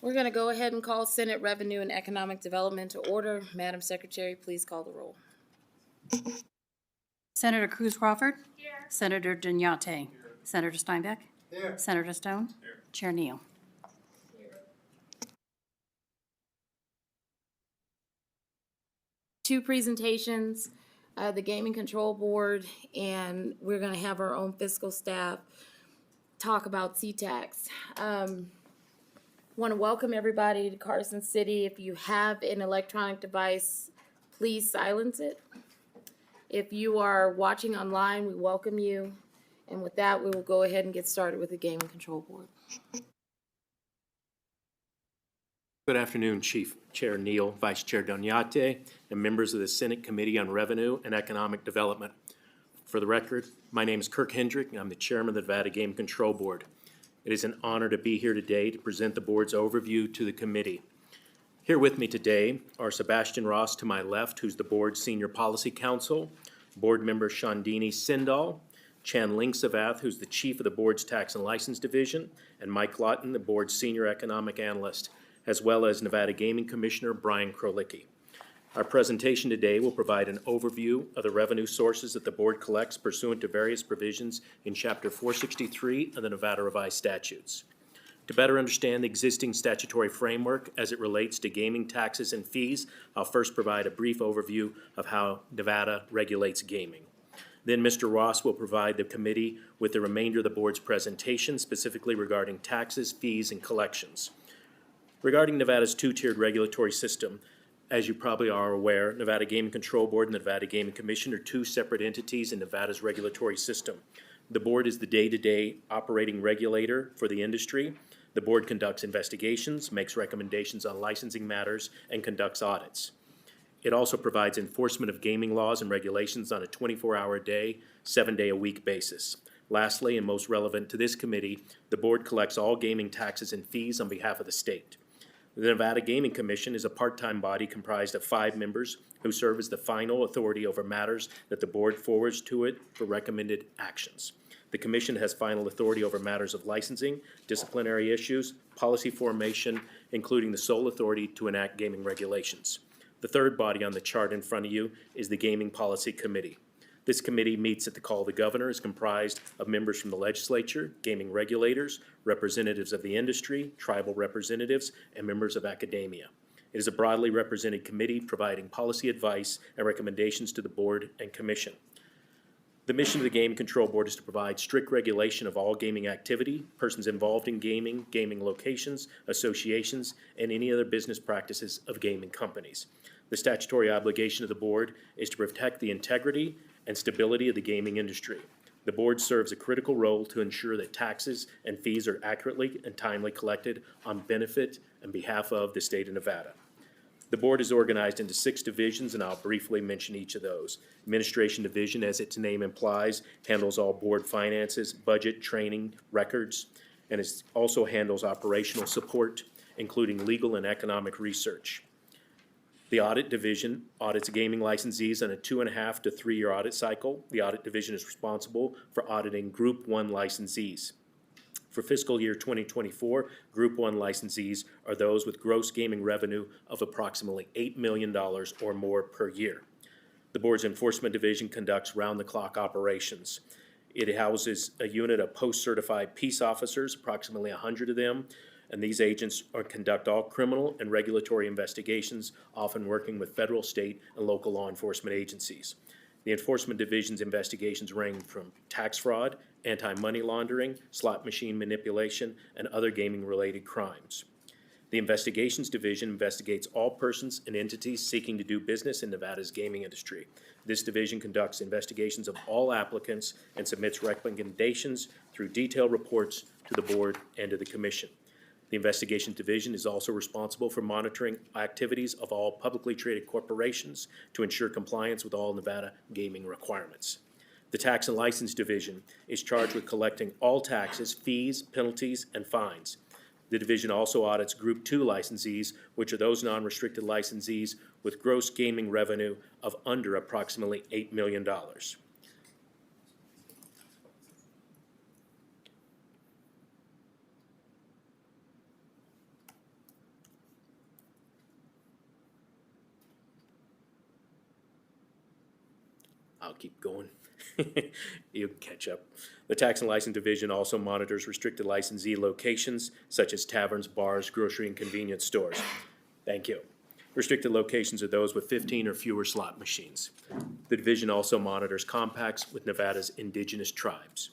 We're going to go ahead and call Senate Revenue and Economic Development to order. Madam Secretary, please call the roll. Senator Cruz Crawford. Here. Senator Dunyate. Here. Senator Steinbeck. Here. Senator Stone. Here. Chair Neal. Two presentations, the Gaming Control Board, and we're going to have our own fiscal staff talk about C-Tax. Want to welcome everybody to Carson City. If you have an electronic device, please silence it. If you are watching online, we welcome you. And with that, we will go ahead and get started with the Gaming Control Board. Good afternoon, Chief Chair Neal, Vice Chair Dunyate, and members of the Senate Committee on Revenue and Economic Development. For the record, my name is Kirk Hendrick, and I'm the Chairman of the Nevada Game Control Board. It is an honor to be here today to present the board's overview to the committee. Here with me today are Sebastian Ross to my left, who's the board's Senior Policy Counsel, Board Member Shandini Sindal, Chan Lingsavath, who's the Chief of the board's Tax and License Division, and Mike Lawton, the board's Senior Economic Analyst, as well as Nevada Gaming Commissioner Brian Krolicki. Our presentation today will provide an overview of the revenue sources that the board collects pursuant to various provisions in Chapter 463 of the Nevada Revised Statutes. To better understand the existing statutory framework as it relates to gaming taxes and fees, I'll first provide a brief overview of how Nevada regulates gaming. Then Mr. Ross will provide the committee with the remainder of the board's presentation, specifically regarding taxes, fees, and collections. Regarding Nevada's two-tiered regulatory system, as you probably are aware, Nevada Gaming Control Board and the Nevada Gaming Commission are two separate entities in Nevada's regulatory system. The board is the day-to-day operating regulator for the industry. The board conducts investigations, makes recommendations on licensing matters, and conducts audits. It also provides enforcement of gaming laws and regulations on a 24-hour-a-day, 7-day-a-week basis. Lastly, and most relevant to this committee, the board collects all gaming taxes and fees on behalf of the state. The Nevada Gaming Commission is a part-time body comprised of 5 members who serve as the final authority over matters that the board forwards to it for recommended actions. The commission has final authority over matters of licensing, disciplinary issues, policy formation, including the sole authority to enact gaming regulations. The third body on the chart in front of you is the Gaming Policy Committee. This committee meets at the call of the governor, is comprised of members from the legislature, gaming regulators, representatives of the industry, tribal representatives, and members of academia. It is a broadly represented committee providing policy advice and recommendations to the board and commission. The mission of the Game Control Board is to provide strict regulation of all gaming activity, persons involved in gaming, gaming locations, associations, and any other business practices of gaming companies. The statutory obligation of the board is to protect the integrity and stability of the gaming industry. The board serves a critical role to ensure that taxes and fees are accurately and timely collected on benefit and behalf of the state of Nevada. The board is organized into 6 divisions, and I'll briefly mention each of those. Administration Division, as its name implies, handles all board finances, budget, training, records, and it also handles operational support, including legal and economic research. The Audit Division audits gaming licensees on a 2.5 to 3 year audit cycle. The Audit Division is responsible for auditing Group 1 licensees. For fiscal year 2024, Group 1 licensees are those with gross gaming revenue of approximately $8 million or more per year. The board's Enforcement Division conducts round-the-clock operations. It houses a unit of post-certified peace officers, approximately 100 of them, and these agents conduct all criminal and regulatory investigations, often working with federal, state, and local law enforcement agencies. The Enforcement Division's investigations range from tax fraud, anti-money laundering, slot machine manipulation, and other gaming-related crimes. The Investigations Division investigates all persons and entities seeking to do business in Nevada's gaming industry. This division conducts investigations of all applicants and submits recommendations through detailed reports to the board and to the commission. The Investigations Division is also responsible for monitoring activities of all publicly traded corporations to ensure compliance with all Nevada gaming requirements. The Tax and License Division is charged with collecting all taxes, fees, penalties, and fines. The division also audits Group 2 licensees, which are those non-restricted licensees with gross gaming revenue of under approximately $8 million. I'll keep going. You can catch up. The Tax and License Division also monitors restricted licensee locations such as taverns, bars, grocery, and convenience stores. Thank you. Restricted locations are those with 15 or fewer slot machines. The division also monitors compacts with Nevada's indigenous tribes.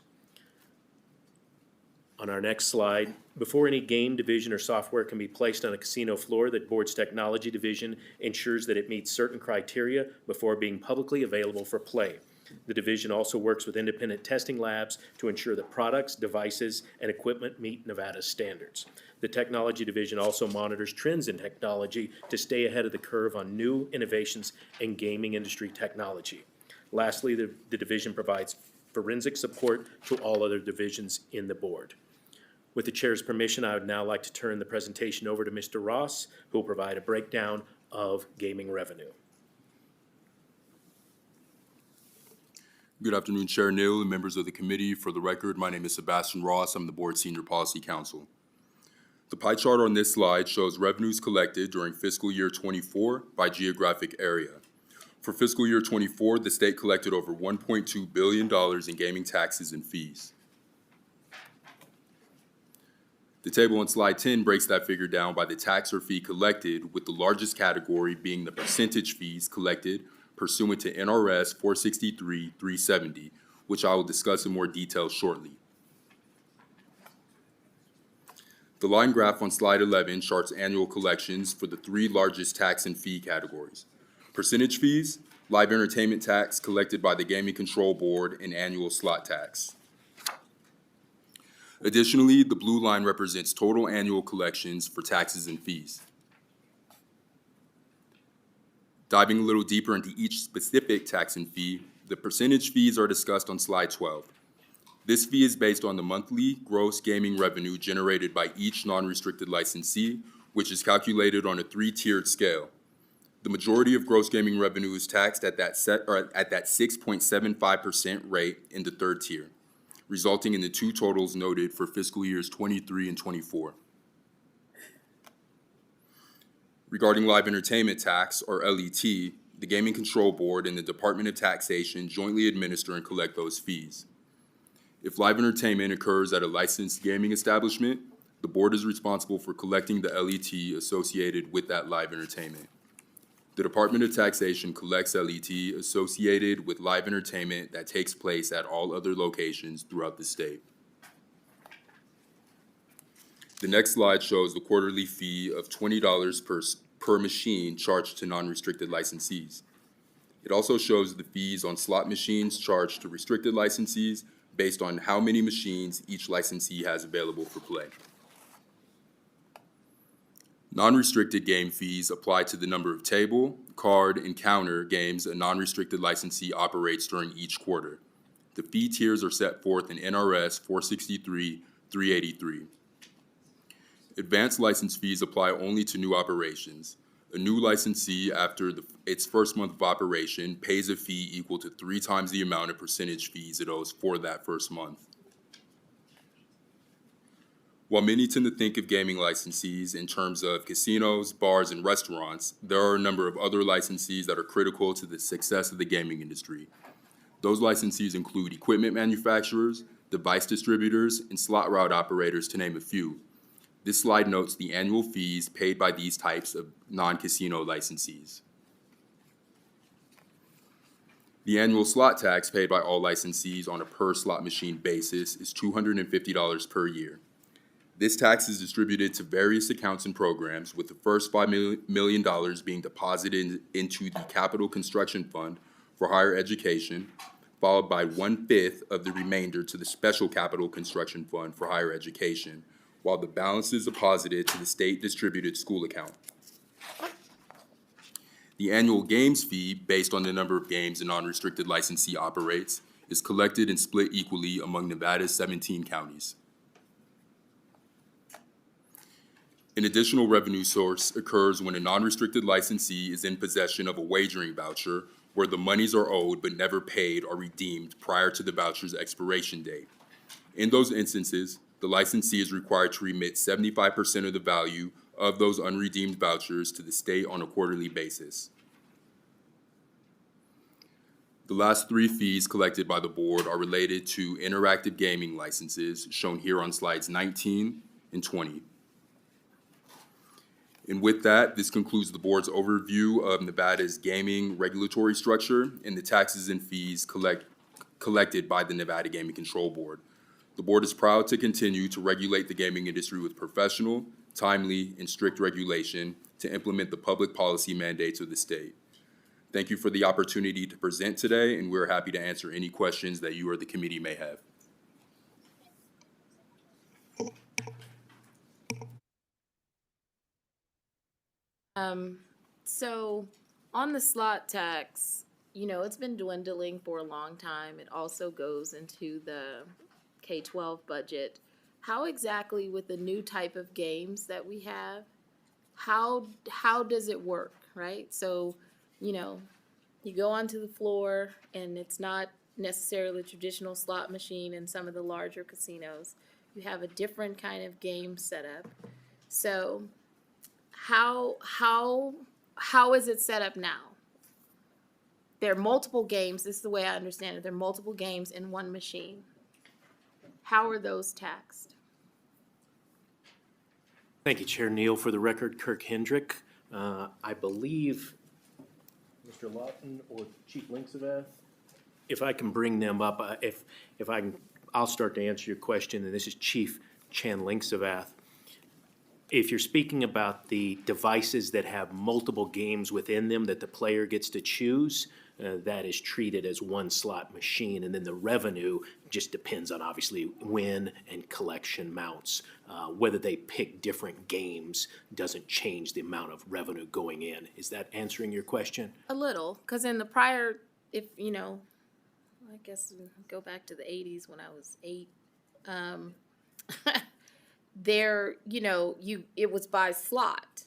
On our next slide, before any game, division, or software can be placed on a casino floor, the board's technology division ensures that it meets certain criteria before being publicly available for play. The division also works with independent testing labs to ensure that products, devices, and equipment meet Nevada's standards. The technology division also monitors trends in technology to stay ahead of the curve on new innovations in gaming industry technology. Lastly, the division provides forensic support to all other divisions in the board. With the chair's permission, I would now like to turn the presentation over to Mr. Ross, who will provide a breakdown of gaming revenue. Good afternoon, Chair Neal and members of the committee. For the record, my name is Sebastian Ross. I'm the board's Senior Policy Counsel. The pie chart on this slide shows revenues collected during fiscal year 24 by geographic area. For fiscal year 24, the state collected over $1.2 billion in gaming taxes and fees. The table on slide 10 breaks that figure down by the tax or fee collected, with the largest category being the percentage fees collected pursuant to NRS 463-370, which I will discuss in more detail shortly. The line graph on slide 11 charts annual collections for the three largest tax and fee categories: percentage fees, live entertainment tax collected by the Gaming Control Board, and annual slot tax. Additionally, the blue line represents total annual collections for taxes and fees. Diving a little deeper into each specific tax and fee, the percentage fees are discussed on slide 12. This fee is based on the monthly gross gaming revenue generated by each non-restricted licensee, which is calculated on a three-tiered scale. The majority of gross gaming revenue is taxed at that 6.75% rate in the third tier, resulting in the two totals noted for fiscal years 23 and 24. Regarding live entertainment tax, or LET, the Gaming Control Board and the Department of Taxation jointly administer and collect those fees. If live entertainment occurs at a licensed gaming establishment, the board is responsible for collecting the LET associated with that live entertainment. The Department of Taxation collects LET associated with live entertainment that takes place at all other locations throughout the state. The next slide shows the quarterly fee of $20 per machine charged to non-restricted licensees. It also shows the fees on slot machines charged to restricted licensees based on how many machines each licensee has available for play. Non-restricted game fees apply to the number of table, card, and counter games a non-restricted licensee operates during each quarter. The fee tiers are set forth in NRS 463-383. Advanced license fees apply only to new operations. A new licensee, after its first month of operation, pays a fee equal to 3 times the amount of percentage fees it owes for that first month. While many tend to think of gaming licensees in terms of casinos, bars, and restaurants, there are a number of other licensees that are critical to the success of the gaming industry. Those licensees include equipment manufacturers, device distributors, and slot route operators, to name a few. This slide notes the annual fees paid by these types of non-casino licensees. The annual slot tax paid by all licensees on a per slot machine basis is $250 per year. This tax is distributed to various accounts and programs, with the first $5 million being deposited into the Capital Construction Fund for higher education, followed by 1/5 of the remainder to the Special Capital Construction Fund for higher education, while the balance is deposited to the state distributed school account. The annual games fee, based on the number of games a non-restricted licensee operates, is collected and split equally among Nevada's 17 counties. An additional revenue source occurs when a non-restricted licensee is in possession of a wagering voucher where the monies are owed but never paid or redeemed prior to the voucher's expiration date. In those instances, the licensee is required to remit 75% of the value of those unredeemed vouchers to the state on a quarterly basis. The last three fees collected by the board are related to interactive gaming licenses, shown here on slides 19 and 20. And with that, this concludes the board's overview of Nevada's gaming regulatory structure and the taxes and fees collected by the Nevada Gaming Control Board. The board is proud to continue to regulate the gaming industry with professional, timely, and strict regulation to implement the public policy mandates of the state. Thank you for the opportunity to present today, and we're happy to answer any questions that you or the committee may have. So on the slot tax, you know, it's been dwindling for a long time. It also goes into the K-12 budget. How exactly with the new type of games that we have, how does it work, right? So, you know, you go onto the floor and it's not necessarily a traditional slot machine in some of the larger casinos. You have a different kind of game setup. So how is it set up now? There are multiple games. This is the way I understand it. There are multiple games in one machine. How are those taxed? Thank you, Chair Neal. For the record, Kirk Hendrick. I believe Mr. Lawton or Chief Linksavath, if I can bring them up, if I can, I'll start to answer your question, and this is Chief Chan Linksavath. If you're speaking about the devices that have multiple games within them that the player gets to choose, that is treated as one slot machine, and then the revenue just depends on obviously win and collection mounts. Whether they pick different games doesn't change the amount of revenue going in. Is that answering your question? A little, because in the prior, if you know, I guess go back to the 80s when I was 8. There, you know, it was by slot.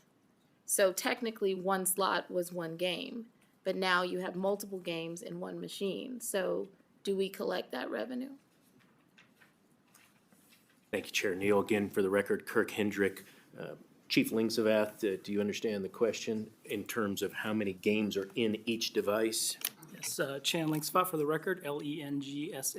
So technically one slot was one game, but now you have multiple games in one machine. So do we collect that revenue? Thank you, Chair Neal. Again, for the record, Kirk Hendrick. Chief Linksavath, do you understand the question in terms of how many games are in each device? Yes, Chan Linksavath for the record, Lengsavatھ.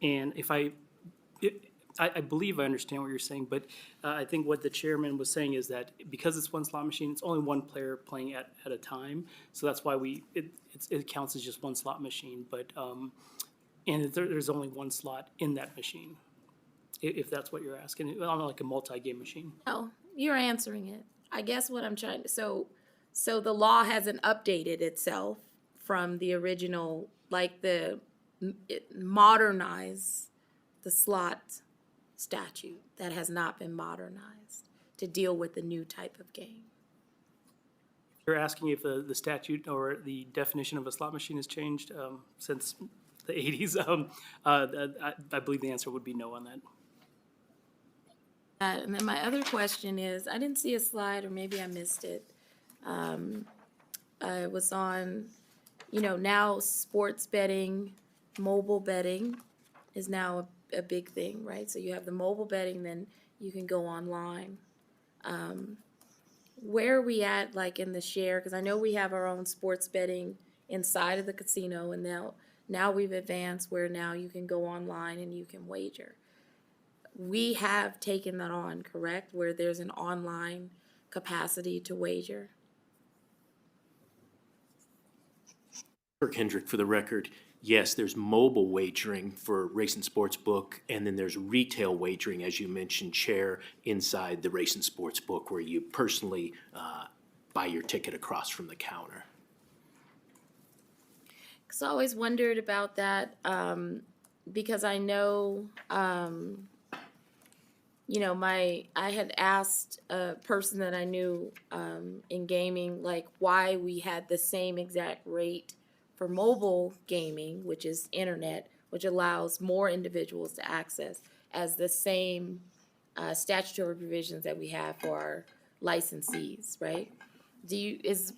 And if I believe I understand what you're saying, but I think what the chairman was saying is that because it's one slot machine, it's only one player playing at a time. So that's why it counts as just one slot machine. But and there's only one slot in that machine, if that's what you're asking, on like a multi-game machine. No, you're answering it. I guess what I'm trying to, so the law hasn't updated itself from the original, like modernize the slot statute that has not been modernized to deal with the new type of game. You're asking if the statute or the definition of a slot machine has changed since the 80s. I believe the answer would be no on that. And then my other question is, I didn't see a slide, or maybe I missed it. I was on, you know, now sports betting, mobile betting is now a big thing, right? So you have the mobile betting, then you can go online. Where are we at, like, in the share? Because I know we have our own sports betting inside of the casino, and now we've advanced where now you can go online and you can wager. We have taken that on, correct? Where there's an online capacity to wager. Kirk Hendrick, for the record, yes, there's mobile wagering for Race and Sports Book, and then there's retail wagering, as you mentioned, Chair, inside the Race and Sports Book, where you personally buy your ticket across from the counter. Because I always wondered about that, because I know, you know, I had asked a person that I knew in gaming, like, why we had the same exact rate for mobile gaming, which is internet, which allows more individuals to access, as the same statutory provisions that we have for our licensees, right?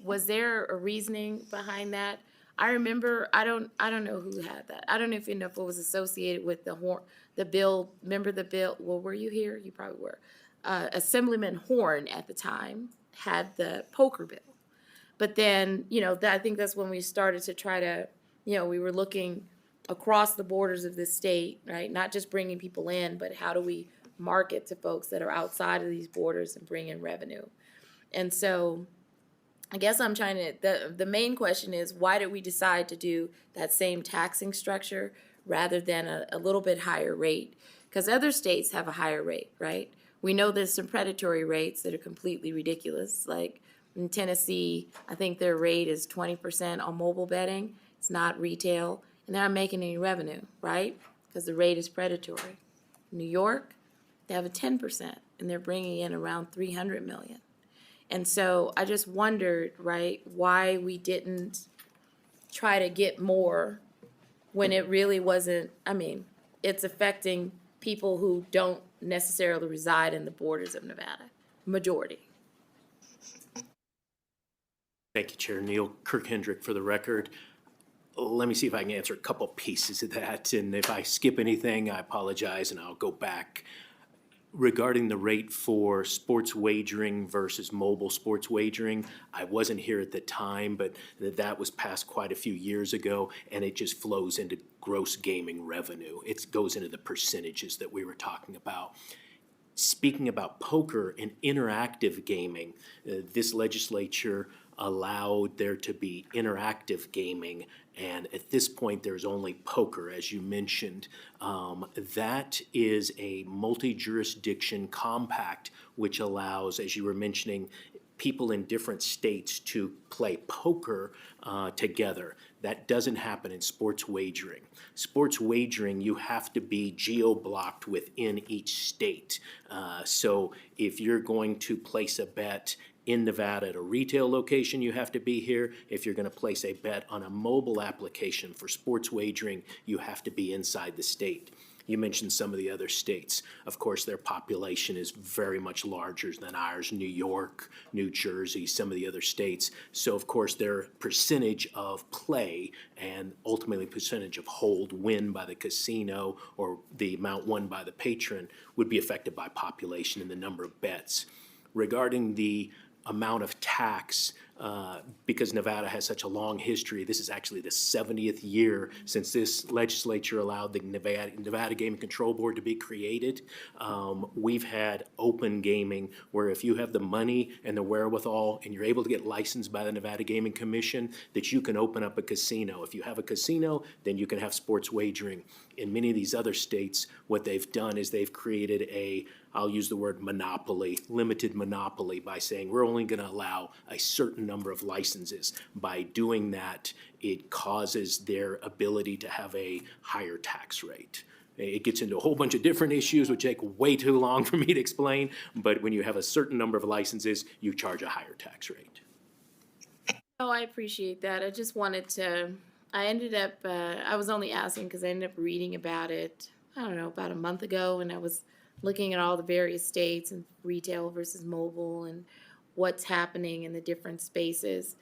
Was there a reasoning behind that? I remember, I don't know who had that. I don't even know if it was associated with the bill. Remember the bill? Well, were you here? You probably were. Assemblyman Horn at the time had the poker bill. But then, I think that's when we started to try to, we were looking across the borders of this state, right? Not just bringing people in, but how do we market to folks that are outside of these borders and bring in revenue? And so I guess I'm trying to, the main question is, why did we decide to do that same taxing structure rather than a little bit higher rate? Because other states have a higher rate, right? We know there's some predatory rates that are completely ridiculous. Like in Tennessee, I think their rate is 20% on mobile betting. It's not retail, and they're not making any revenue, right? Because the rate is predatory. New York, they have a 10%, and they're bringing in around 300 million. And so I just wondered, right, why we didn't try to get more when it really wasn't. I mean, it's affecting people who don't necessarily reside in the borders of Nevada, majority. Thank you, Chair Neal. Kirk Hendrick for the record. Let me see if I can answer a couple pieces of that, and if I skip anything, I apologize, and I'll go back. Regarding the rate for sports wagering versus mobile sports wagering, I wasn't here at the time, but that was passed quite a few years ago, and it just flows into gross gaming revenue. It goes into the percentages that we were talking about. Speaking about poker and interactive gaming, this legislature allowed there to be interactive gaming, and at this point there's only poker, as you mentioned. That is a multi-jurisdiction compact which allows, as you were mentioning, people in different states to play poker together. That doesn't happen in sports wagering. Sports wagering, you have to be geo-blocked within each state. So if you're going to place a bet in Nevada at a retail location, you have to be here. If you're going to place a bet on a mobile application for sports wagering, you have to be inside the state. You mentioned some of the other states. Of course, their population is very much larger than ours. New York, New Jersey, some of the other states. So, of course, their percentage of play and ultimately percentage of hold win by the casino or the amount won by the patron would be affected by population and the number of bets. Regarding the amount of tax, because Nevada has such a long history. This is actually the 70th year since this legislature allowed the Nevada Gaming Control Board to be created. We've had open gaming where if you have the money and the wherewithal and you're able to get licensed by the Nevada Gaming Commission, that you can open up a casino. If you have a casino, then you can have sports wagering. In many of these other states, what they've done is they've created a, I'll use the word monopoly, limited monopoly, by saying we're only going to allow a certain number of licenses. By doing that, it causes their ability to have a higher tax rate. It gets into a whole bunch of different issues, which take way too long for me to explain, but when you have a certain number of licenses, you charge a higher tax rate. Oh, I appreciate that. I just wanted to, I ended up, I was only asking because I ended up reading about it, I don't know, about a month ago, and I was looking at all the various states and retail versus mobile and what's happening in the different spaces.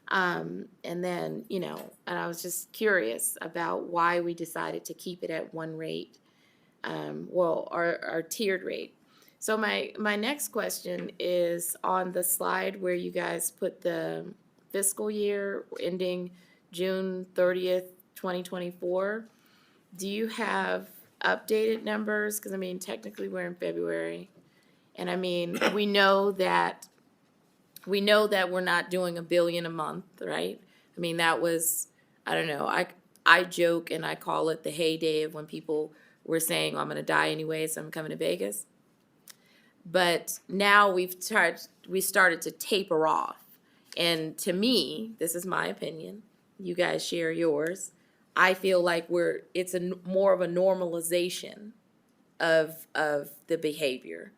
And then, and I was just curious about why we decided to keep it at one rate, our tiered rate. So my next question is on the slide where you guys put the fiscal year ending June 30th, 2024. Do you have updated numbers? Because, technically we're in February. And, we know that we're not doing $1 billion a month, right? That was, I don't know, I joke and I call it the heyday of when people were saying, I'm going to die anyway, so I'm coming to Vegas. But now we started to taper off. And to me, this is my opinion, you guys share yours, I feel like it's more of a normalization of the behavior.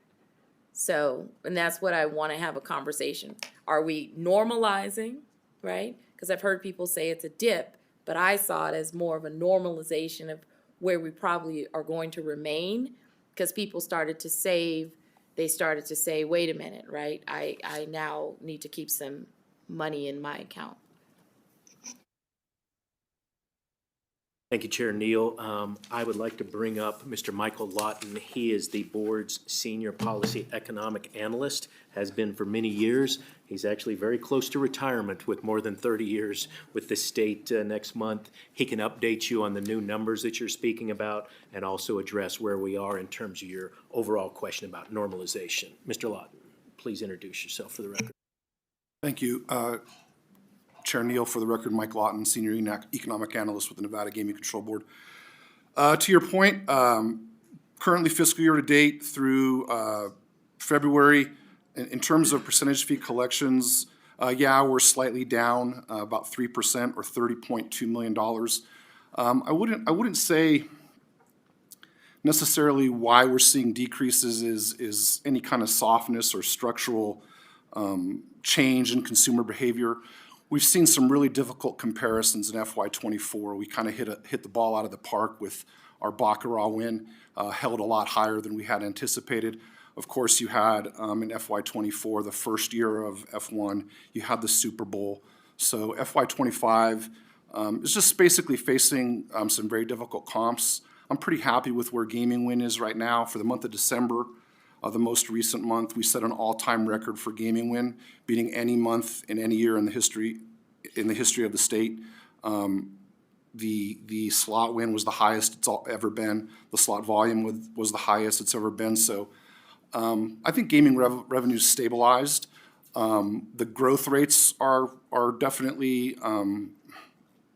So, and that's what I want to have a conversation. Are we normalizing, right? Because I've heard people say it's a dip, but I saw it as more of a normalization of where we probably are going to remain, because people started to save. They started to say, wait a minute, right? I now need to keep some money in my account. Thank you, Chair Neal. I would like to bring up Mr. Michael Lawton. He is the board's senior policy economic analyst, has been for many years. He's actually very close to retirement with more than 30 years with the state next month. He can update you on the new numbers that you're speaking about and also address where we are in terms of your overall question about normalization. Mr. Lawton, please introduce yourself for the record. Thank you. Chair Neal, for the record, Mike Lawton, Senior Economic Analyst with the Nevada Gaming Control Board. To your point, currently fiscal year to date through February, in terms of percentage fee collections, yeah, we're slightly down, about 3% or $30.2 million. I wouldn't say necessarily why we're seeing decreases is any kind of softness or structural change in consumer behavior. We've seen some really difficult comparisons in FY24. We kind of hit the ball out of the park with our Baccarat win, held a lot higher than we had anticipated. Of course, you had in FY24, the first year of F1, you had the Super Bowl. So FY25 is just basically facing some very difficult comps. I'm pretty happy with where gaming win is right now. For the month of December, the most recent month, we set an all-time record for gaming win, beating any month in any year in the history of the state. The slot win was the highest it's ever been. The slot volume was the highest it's ever been. So I think gaming revenue's stabilized. The growth rates are definitely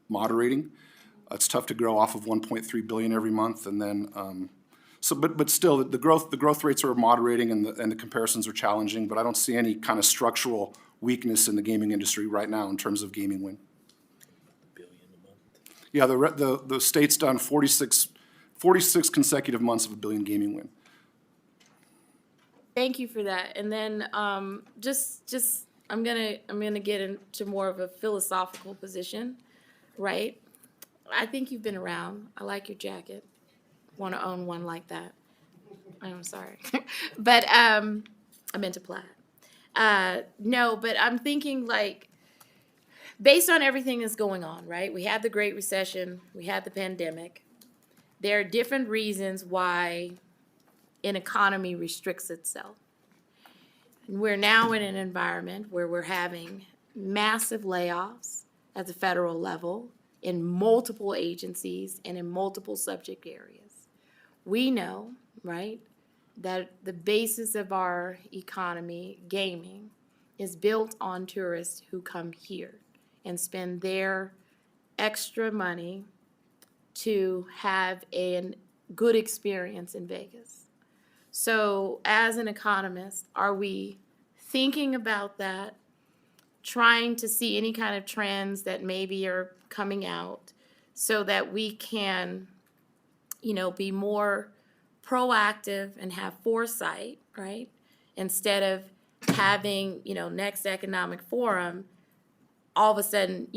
moderating. It's tough to grow off of 1.3 billion every month, and then but still the growth rates are moderating, and the comparisons are challenging. But I don't see any kind of structural weakness in the gaming industry right now in terms of gaming win. Yeah, the state's done 46 consecutive months of $1 billion gaming win. Thank you for that. And then just I'm gonna get into more of a philosophical position, right? I think you've been around. I like your jacket. Want to own one like that. I'm sorry, but I meant to plaid. No, but I'm thinking like, based on everything that's going on, right? We had the Great Recession, we had the pandemic. There are different reasons why an economy restricts itself. And we're now in an environment where we're having massive layoffs at the federal level in multiple agencies and in multiple subject areas. We know, right, that the basis of our economy, gaming, is built on tourists who come here and spend their extra money to have a good experience in Vegas. So as an economist, are we thinking about that, trying to see any kind of trends that maybe are coming out so that we can, be more proactive and have foresight, right? Instead of having, next economic forum, all of a sudden,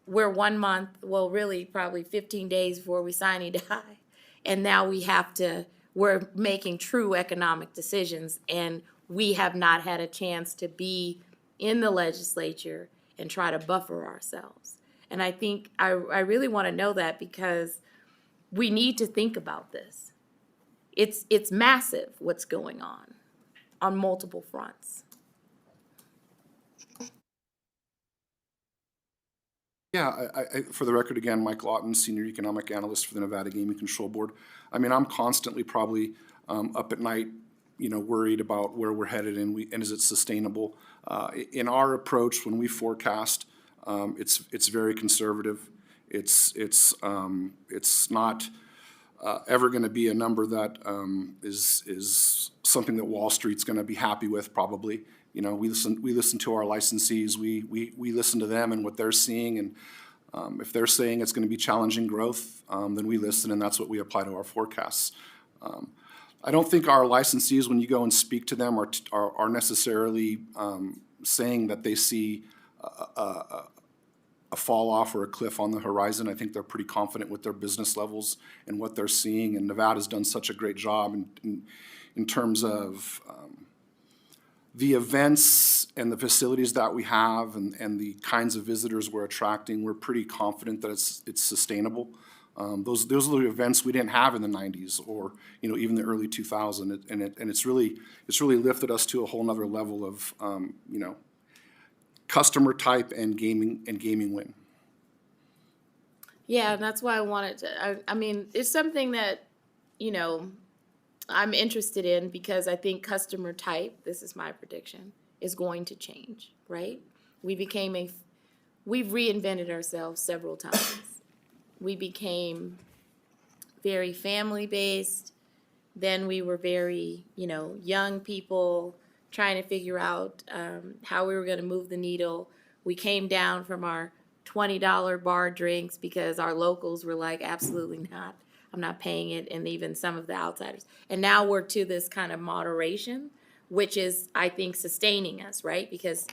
we're 1 month, well, really probably 15 days before we sign and die. And now we're making true economic decisions, and we have not had a chance to be in the legislature and try to buffer ourselves. And I think I really want to know that, because we need to think about this. It's massive what's going on multiple fronts. Yeah, I, for the record, again, Mike Lawton, Senior Economic Analyst for the Nevada Gaming Control Board. I mean, I'm constantly probably up at night, worried about where we're headed and is it sustainable. In our approach, when we forecast, it's very conservative. It's not ever going to be a number that is something that Wall Street's going to be happy with, probably. We listen to our licensees, we listen to them and what they're seeing, and if they're saying it's going to be challenging growth, then we listen, and that's what we apply to our forecasts. I don't think our licensees, when you go and speak to them, are necessarily saying that they see a fall off or a cliff on the horizon. I think they're pretty confident with their business levels and what they're seeing, and Nevada's done such a great job in terms of the events and the facilities that we have and the kinds of visitors we're attracting. We're pretty confident that it's sustainable. Those are the events we didn't have in the '90s or, you know, even the early 2000s. And it's really lifted us to a whole nother level of, you know, customer type and gaming win. Yeah, and that's why I wanted to, I mean, it's something that, you know, I'm interested in because I think customer type, this is my prediction, is going to change, right? We've reinvented ourselves several times. We became very family-based, then we were very, you know, young people trying to figure out how we were going to move the needle. We came down from our $20 bar drinks because our locals were like, absolutely not. I'm not paying it, and even some of the outsiders. And now we're to this kind of moderation, which is, I think, sustaining us, right? Because,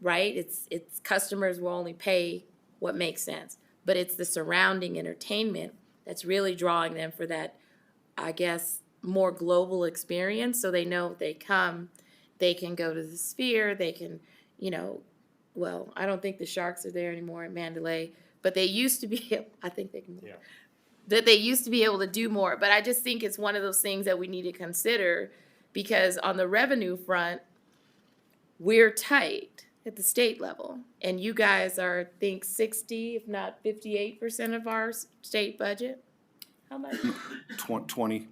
right, it's customers will only pay what makes sense. But it's the surrounding entertainment that's really drawing them for that, I guess, more global experience. So they know if they come, they can go to the Sphere, they can, you know, well, I don't think the Sharks are there anymore at Mandalay, but they used to be, I think they can. Yeah. That they used to be able to do more. But I just think it's one of those things that we need to consider because on the revenue front, we're tight at the state level. And you guys are, I think, 60, if not 58% of our state budget. How much? 20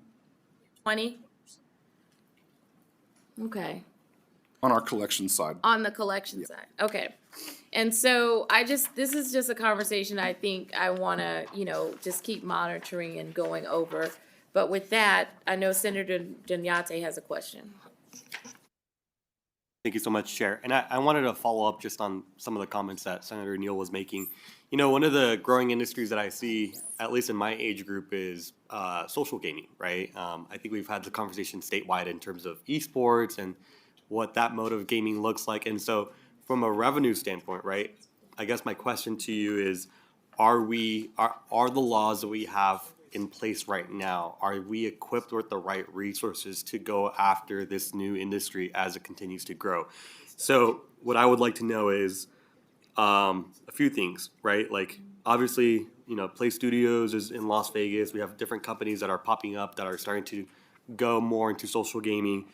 20? Okay. on our collection side. On the collection side. Okay. And so this is just a conversation I think I want to, you know, just keep monitoring and going over. But with that, I know Senator Dunyate has a question. Thank you so much, Chair. And I wanted to follow up just on some of the comments that Senator Neal was making. You know, one of the growing industries that I see, at least in my age group, is social gaming, right? I think we've had the conversation statewide in terms of esports and what that mode of gaming looks like. And so from a revenue standpoint, right, I guess my question to you is, are the laws that we have in place right now, are we equipped with the right resources to go after this new industry as it continues to grow? So what I would like to know is a few things, right? Like, obviously, you know, Play Studios is in Las Vegas. We have different companies that are popping up that are starting to go more into social gaming.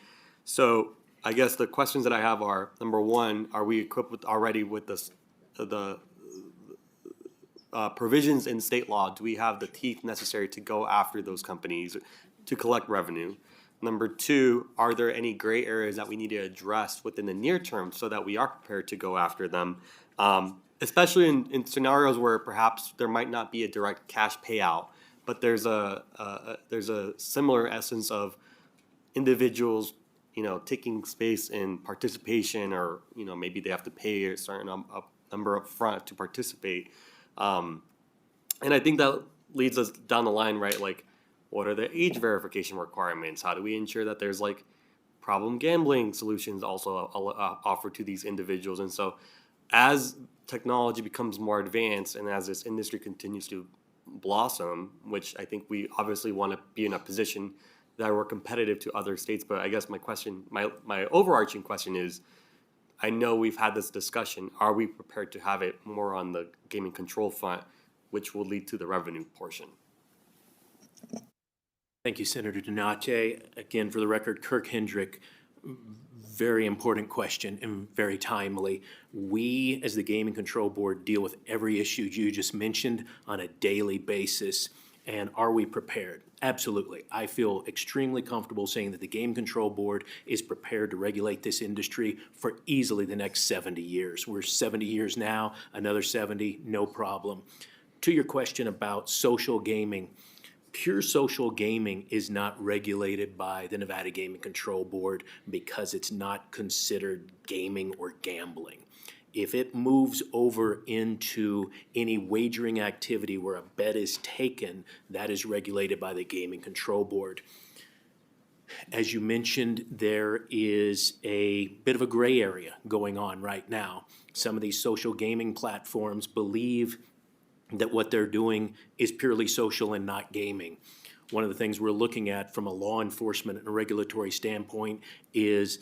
So I guess the questions that I have are, number one, are we equipped already with the provisions in state law? Do we have the teeth necessary to go after those companies to collect revenue? Number two, are there any gray areas that we need to address within the near term so that we are prepared to go after them? Especially in scenarios where perhaps there might not be a direct cash payout, but there's a similar essence of individuals, you know, taking space in participation, or, you know, maybe they have to pay a certain number up front to participate. And I think that leads us down the line, right? Like, what are the age verification requirements? How do we ensure that there's like problem gambling solutions also offered to these individuals? And so as technology becomes more advanced and as this industry continues to blossom, which I think we obviously want to be in a position that we're competitive to other states. But I guess my question, my overarching question is, I know we've had this discussion. Are we prepared to have it more on the gaming control front, which will lead to the revenue portion? Thank you, Senator Donate. Again, for the record, Kirk Hendrick, very important question and very timely. We, as the Gaming Control Board, deal with every issue you just mentioned on a daily basis. And are we prepared? Absolutely. I feel extremely comfortable saying that the Game Control Board is prepared to regulate this industry for easily the next 70 years. We're 70 years now, another 70, no problem. To your question about social gaming, pure social gaming is not regulated by the Nevada Gaming Control Board because it's not considered gaming or gambling. If it moves over into any wagering activity where a bet is taken, that is regulated by the Gaming Control Board. As you mentioned, there is a bit of a gray area going on right now. Some of these social gaming platforms believe that what they're doing is purely social and not gaming. One of the things we're looking at from a law enforcement and a regulatory standpoint is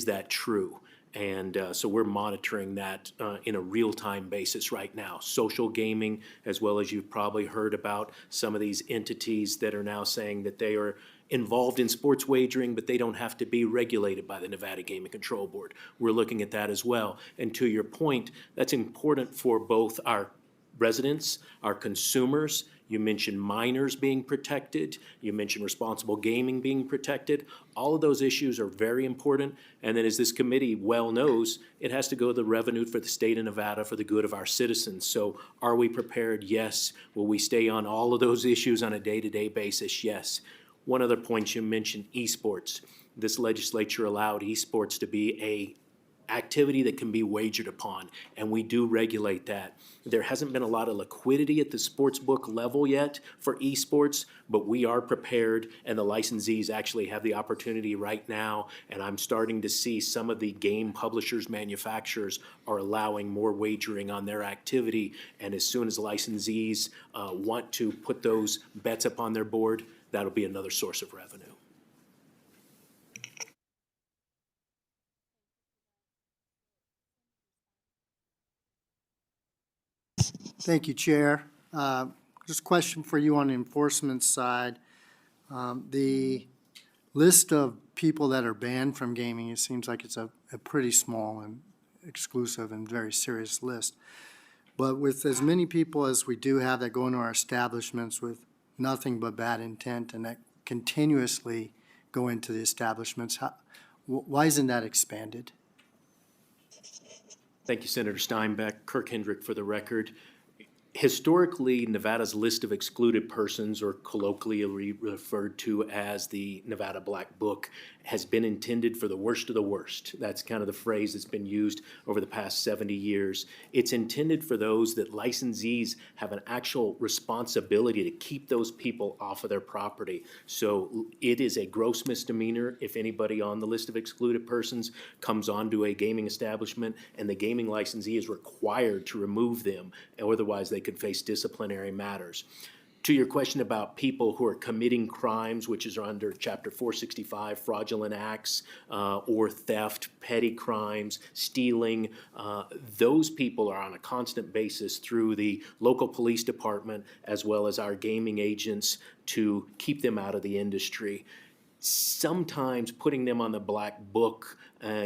that true? And so we're monitoring that in a real-time basis right now. Social gaming, as well as you've probably heard about some of these entities that are now saying that they are involved in sports wagering, but they don't have to be regulated by the Nevada Gaming Control Board. We're looking at that as well. And to your point, that's important for both our residents, our consumers. You mentioned minors being protected. You mentioned responsible gaming being protected. All of those issues are very important. And then, as this committee well knows, it has to go to the revenue for the state of Nevada for the good of our citizens. So are we prepared? Yes. Will we stay on all of those issues on a day-to-day basis? Yes. One other point you mentioned, esports. This legislature allowed esports to be a activity that can be wagered upon, and we do regulate that. There hasn't been a lot of liquidity at the sports book level yet for esports, but we are prepared, and the licensees actually have the opportunity right now, and I'm starting to see some of the game publishers, manufacturers are allowing more wagering on their activity, and as soon as licensees want to put those bets up on their board, that'll be another source of revenue. Thank you, Chair. Just a question for you on the enforcement side. The list of people that are banned from gaming, it seems like it's a pretty small and exclusive and very serious list. But with as many people as we do have that go into our establishments with nothing but bad intent and that continuously go into the establishments, why isn't that expanded? Thank you, Senator Steinbeck. Kirk Hendrick for the record. Historically, Nevada's list of excluded persons, or colloquially referred to as the Nevada Black Book, has been intended for the worst of the worst. That's kind of the phrase that's been used over the past 70 years. It's intended for those that licensees have an actual responsibility to keep those people off of their property. So it is a gross misdemeanor if anybody on the list of excluded persons comes onto a gaming establishment and the gaming licensee is required to remove them, otherwise they could face disciplinary matters. To your question about people who are committing crimes, which is under Chapter 465, fraudulent acts, or theft, petty crimes, stealing, those people are on a constant basis through the local police department as well as our gaming agents to keep them out of the industry. Sometimes putting them on the black book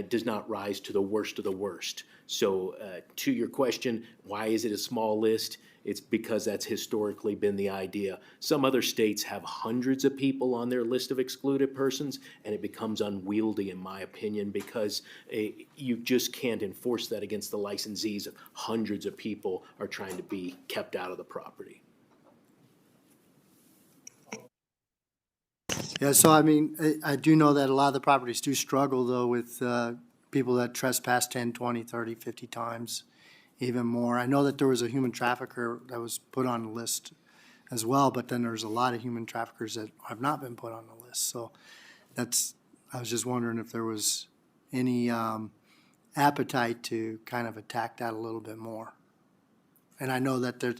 does not rise to the worst of the worst. So to your question, why is it a small list? It's because that's historically been the idea. Some other states have hundreds of people on their list of excluded persons, and it becomes unwieldy, in my opinion, because you just can't enforce that against the licensees if hundreds of people are trying to be kept out of the property. Yeah, so I mean, I do know that a lot of the properties do struggle though with people that trespass 10, 20, 30, 50 times, even more. I know that there was a human trafficker that was put on the list as well, but then there's a lot of human traffickers that have not been put on the list. So I was just wondering if there was any appetite to kind of attack that a little bit more. And I know that there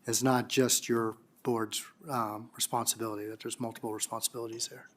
is not just your board's responsibility, that there's multiple responsibilities there.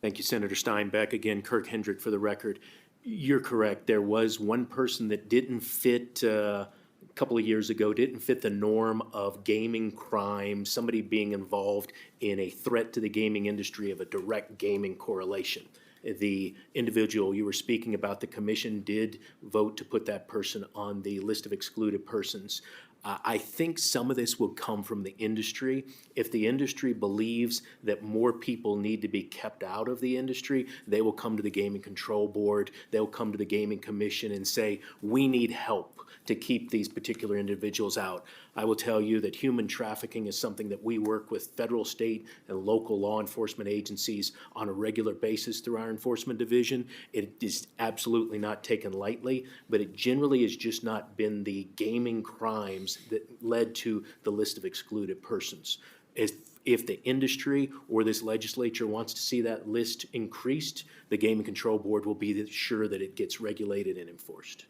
Thank you, Senator Steinbeck. Again, Kirk Hendrick for the record. You're correct. There was one person that didn't fit, a couple of years ago, didn't fit the norm of gaming crime, somebody being involved in a threat to the gaming industry of a direct gaming correlation. The individual you were speaking about, the commission did vote to put that person on the list of excluded persons. I think some of this will come from the industry. If the industry believes that more people need to be kept out of the industry, they will come to the Gaming Control Board, they'll come to the Gaming Commission and say, we need help to keep these particular individuals out. I will tell you that human trafficking is something that we work with federal, state, and local law enforcement agencies on a regular basis through our enforcement division. It is absolutely not taken lightly, but it generally has just not been the gaming crimes that led to the list of excluded persons. If the industry or this legislature wants to see that list increased, the Gaming Control Board will be sure that it gets regulated and enforced.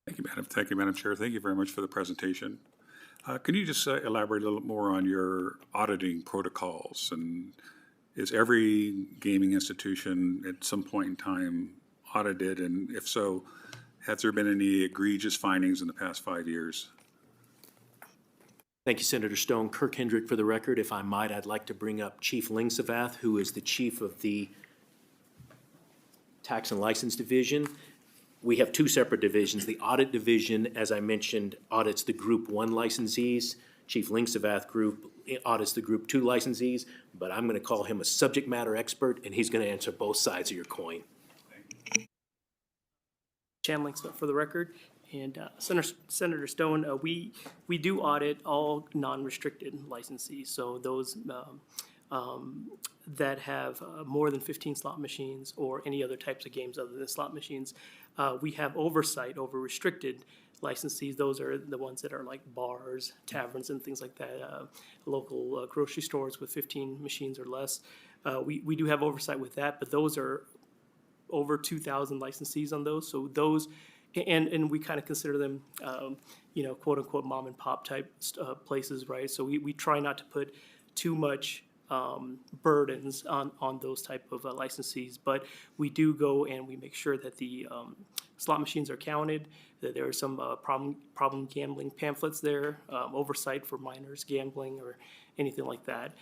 Thank you, Madam Chair. Thank you very much for the presentation. Can you just elaborate a little more on your auditing protocols? And is every gaming institution at some point in time audited? And if so, has there been any egregious findings in the past 5 years? Thank you, Senator Stone. Kirk Hendrick for the record. If I might, I'd like to bring up Chief Lingsavath, who is the chief of the Tax and License Division. We have two separate divisions. The Audit Division, as I mentioned, audits the Group 1 licensees. Chief Lingsavath Group audits the Group 2 licensees, but I'm going to call him a subject matter expert, and he's going to answer both sides of your coin. Chan Linksmith for the record. And Senator Stone, we do audit all non-restricted licensees, so those that have more than 15 slot machines or any other types of games other than slot machines. We have oversight over restricted licensees. Those are the ones that are like bars, taverns, and things like that, local grocery stores with 15 machines or less. We do have oversight with that, but those are over 2,000 licensees on those. So those, and we kind of consider them, quote unquote mom and pop type places, right? So we try not to put too much burdens on those type of licensees, but we do go and we make sure that the slot machines are counted, that there are some problem gambling pamphlets there, oversight for minors gambling or anything like that.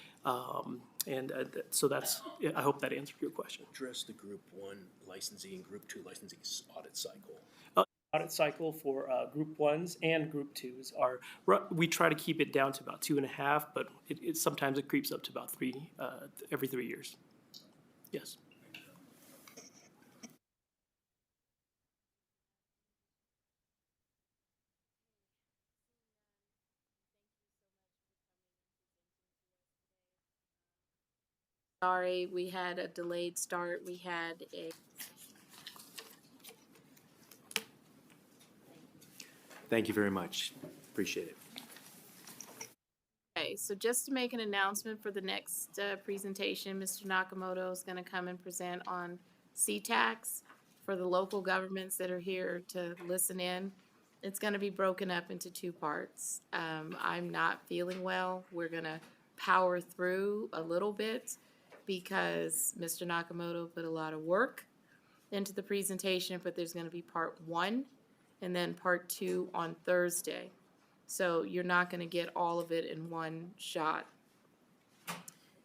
So that's, I hope that answered your question. Address the Group 1 licensee and Group 2 licensee audit cycle. Audit cycle for Group 1s and Group 2s are, we try to keep it down to about 2.5, but sometimes it creeps up to about 3, every 3 years. Yes. Sorry, we had a delayed start. We had a. Thank you very much. Appreciate it. Okay, so just to make an announcement for the next presentation, Mr. Nakamoto is going to come and present on C-Tax for the local governments that are here to listen in. It's going to be broken up into 2 parts. I'm not feeling well. We're going to power through a little bit because Mr. Nakamoto put a lot of work into the presentation, but there's going to be part 1 and then part 2 on Thursday. So you're not going to get all of it in one shot.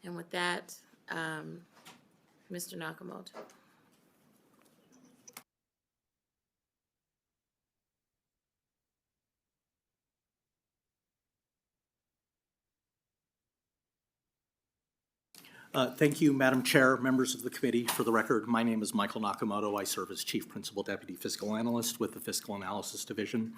And with that, Mr. Nakamoto. Thank you, Madam Chair, members of the committee. For the record, my name is Michael Nakamoto. I serve as Chief Principal Deputy Fiscal Analyst with the Fiscal Analysis Division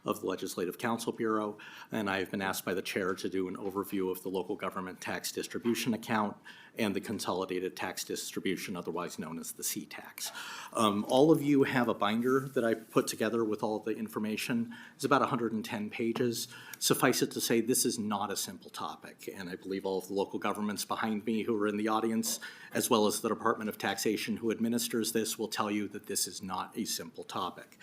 of the Legislative Counsel Bureau, and I have been asked by the Chair to do an overview of the local government tax distribution account and the consolidated tax distribution, otherwise known as the C-Tax. All of you have a binder that I put together with all of the information. It's about 110 pages. Suffice it to say, this is not a simple topic, and I believe all of the local governments behind me who are in the audience, as well as the Department of Taxation who administers this, will tell you that this is not a simple topic.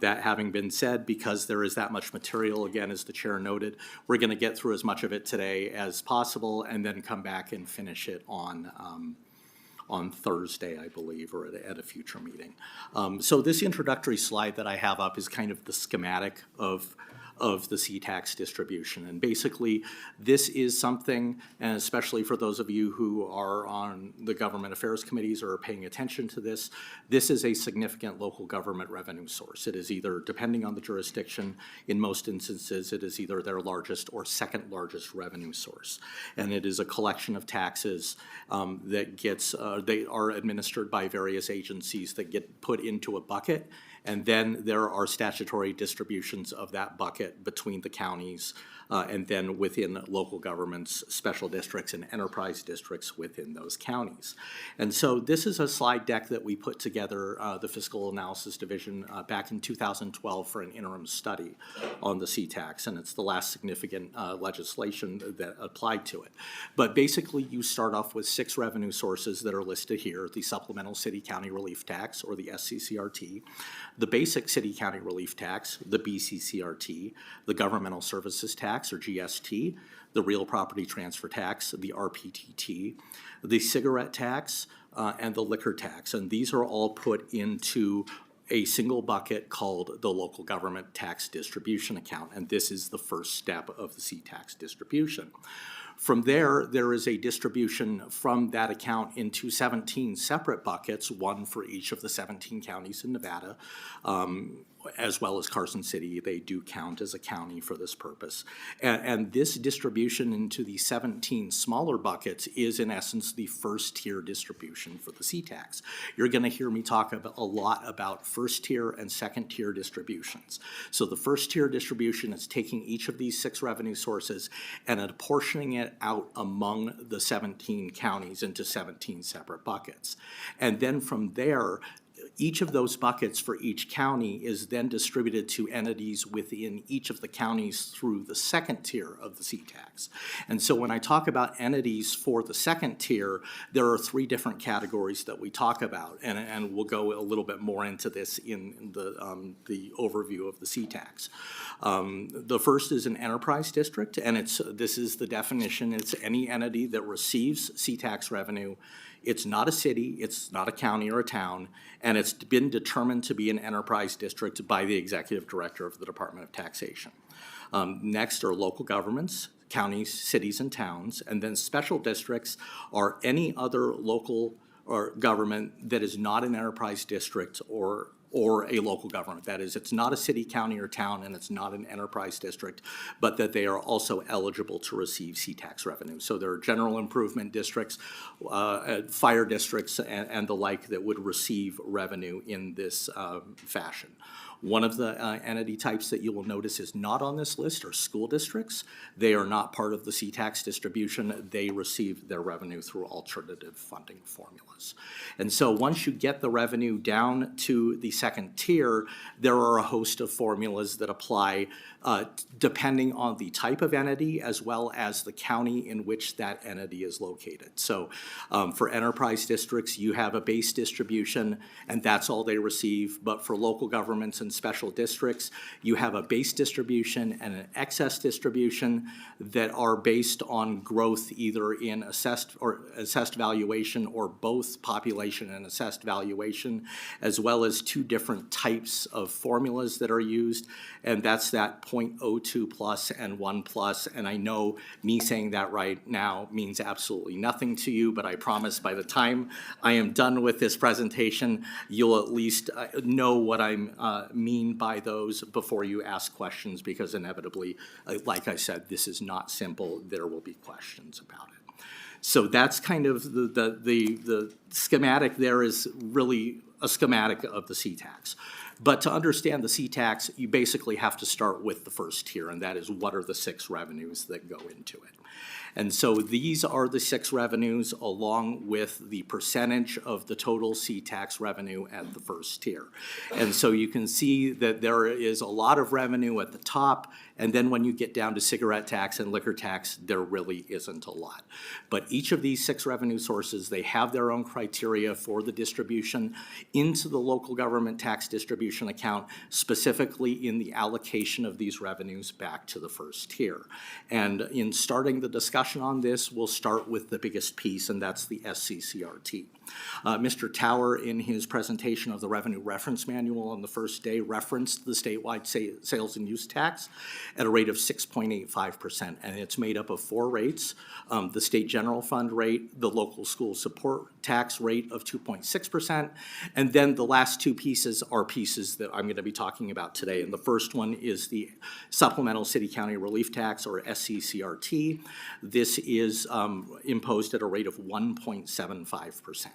That having been said, because there is that much material, again, as the Chair noted, we're going to get through as much of it today as possible and then come back and finish it on Thursday, I believe, or at a future meeting. So this introductory slide that I have up is kind of the schematic of the C-Tax distribution. And basically, this is something, and especially for those of you who are on the government affairs committees or are paying attention to this, this is a significant local government revenue source. It is either, depending on the jurisdiction, in most instances, it is either their largest or second largest revenue source. And it is a collection of taxes that gets, they are administered by various agencies that get put into a bucket. And then there are statutory distributions of that bucket between the counties and then within local governments, special districts, and enterprise districts within those counties. And so this is a slide deck that we put together, the Fiscal Analysis Division, back in 2012 for an interim study on the C-Tax, and it's the last significant legislation that applied to it. But basically, you start off with 6 revenue sources that are listed here: the Supplemental City County Relief Tax, or the SCCRT, the basic city-county relief tax, the BCCRT, the governmental services tax, or GST, the real property transfer tax, the RPTT, the cigarette tax, and the liquor tax. And these are all put into a single bucket called the local government tax distribution account. And this is the first step of the C-tax distribution. From there, there is a distribution from that account into 17 separate buckets, one for each of the 17 counties in Nevada, as well as Carson City. They do count as a county for this purpose. And this distribution into the 17 smaller buckets is in essence the first tier distribution for the C-tax. You're going to hear me talk a lot about first tier and second tier distributions. So the first tier distribution is taking each of these 6 revenue sources and apportioning it out among the 17 counties into 17 separate buckets. And then from there, each of those buckets for each county is then distributed to entities within each of the counties through the second tier of the C-tax. And so when I talk about entities for the second tier, there are 3 different categories that we talk about, and we'll go a little bit more into this in the overview of the C-tax. The first is an enterprise district, and this is the definition. It's any entity that receives C-tax revenue. It's not a city, it's not a county or a town, and it's been determined to be an enterprise district by the executive director of the Department of Taxation. Next are local governments, counties, cities, and towns, and then special districts are any other local or government that is not an enterprise district or a local government. That is, it's not a city, county, or town, and it's not an enterprise district, but that they are also eligible to receive C-tax revenue. So there are general improvement districts, fire districts, and the like that would receive revenue in this fashion. One of the entity types that you will notice is not on this list are school districts. They are not part of the C-tax distribution. They receive their revenue through alternative funding formulas. And so once you get the revenue down to the second tier, there are a host of formulas that apply depending on the type of entity as well as the county in which that entity is located. So for enterprise districts, you have a base distribution, and that's all they receive. But for local governments and special districts, you have a base distribution and an excess distribution that are based on growth either in assessed valuation or both population and assessed valuation, as well as 2 different types of formulas that are used, and that's that 0.02 plus and 1 plus. And I know me saying that right now means absolutely nothing to you, but I promise by the time I am done with this presentation, you'll at least know what I mean by those before you ask questions, because inevitably, like I said, this is not simple. There will be questions about it. So that's kind of the schematic. There is really a schematic of the C-tax. But to understand the C-tax, you basically have to start with the first tier, and that is what are the 6 revenues that go into it. And so these are the 6 revenues along with the percentage of the total C-tax revenue at the first tier. And so you can see that there is a lot of revenue at the top, and then when you get down to cigarette tax and liquor tax, there really isn't a lot. But each of these 6 revenue sources, they have their own criteria for the distribution into the local government tax distribution account, specifically in the allocation of these revenues back to the first tier. And in starting the discussion on this, we'll start with the biggest piece, and that's the SCCRT. Mr. Tower, in his presentation of the Revenue Reference Manual on the first day, referenced the statewide sales and use tax at a rate of 6.85%, and it's made up of 4 rates: the state general fund rate, the local school support tax rate of 2.6%, and then the last 2 pieces are pieces that I'm going to be talking about today. And the first one is the Supplemental City County Relief Tax, or SCCRT. This is imposed at a rate of 1.75%.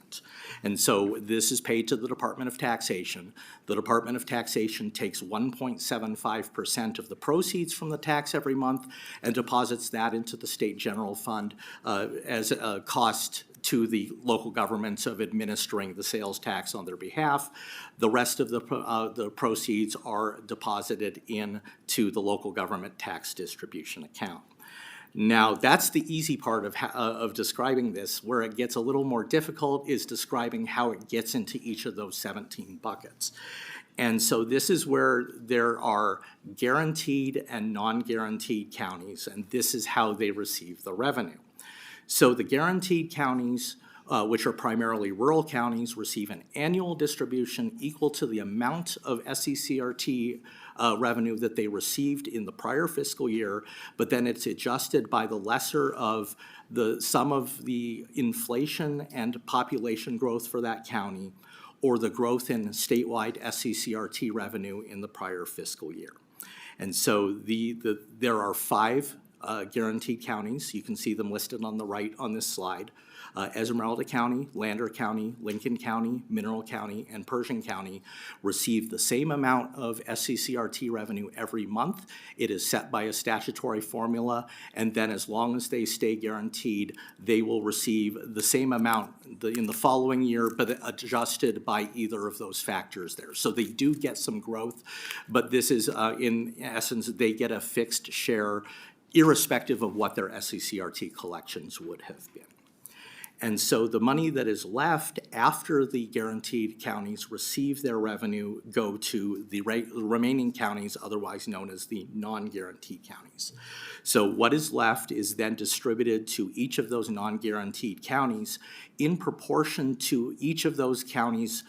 And so this is paid to the Department of Taxation. The Department of Taxation takes 1.75% of the proceeds from the tax every month and deposits that into the state general fund as a cost to the local governments of administering the sales tax on their behalf. The rest of the proceeds are deposited into the local government tax distribution account. Now, that's the easy part of describing this. Where it gets a little more difficult is describing how it gets into each of those 17 buckets. And so this is where there are guaranteed and non-guaranteed counties, and this is how they receive the revenue. So the guaranteed counties, which are primarily rural counties, receive an annual distribution equal to the amount of SECRT revenue that they received in the prior fiscal year, but then it's adjusted by the lesser of the sum of the inflation and population growth for that county, or the growth in statewide SECRT revenue in the prior fiscal year. And so there are 5 guaranteed counties. You can see them listed on the right on this slide. Esmeralda County, Lander County, Lincoln County, Mineral County, and Pershing County receive the same amount of SECRT revenue every month. It is set by a statutory formula, and then as long as they stay guaranteed, they will receive the same amount in the following year, but adjusted by either of those factors there. So they do get some growth, but this is, in essence, they get a fixed share irrespective of what their SECRT collections would have been. And so the money that is left after the guaranteed counties receive their revenue go to the remaining counties, otherwise known as the non-guaranteed counties. So what is left is then distributed to each of those non-guaranteed counties in proportion to each of those counties'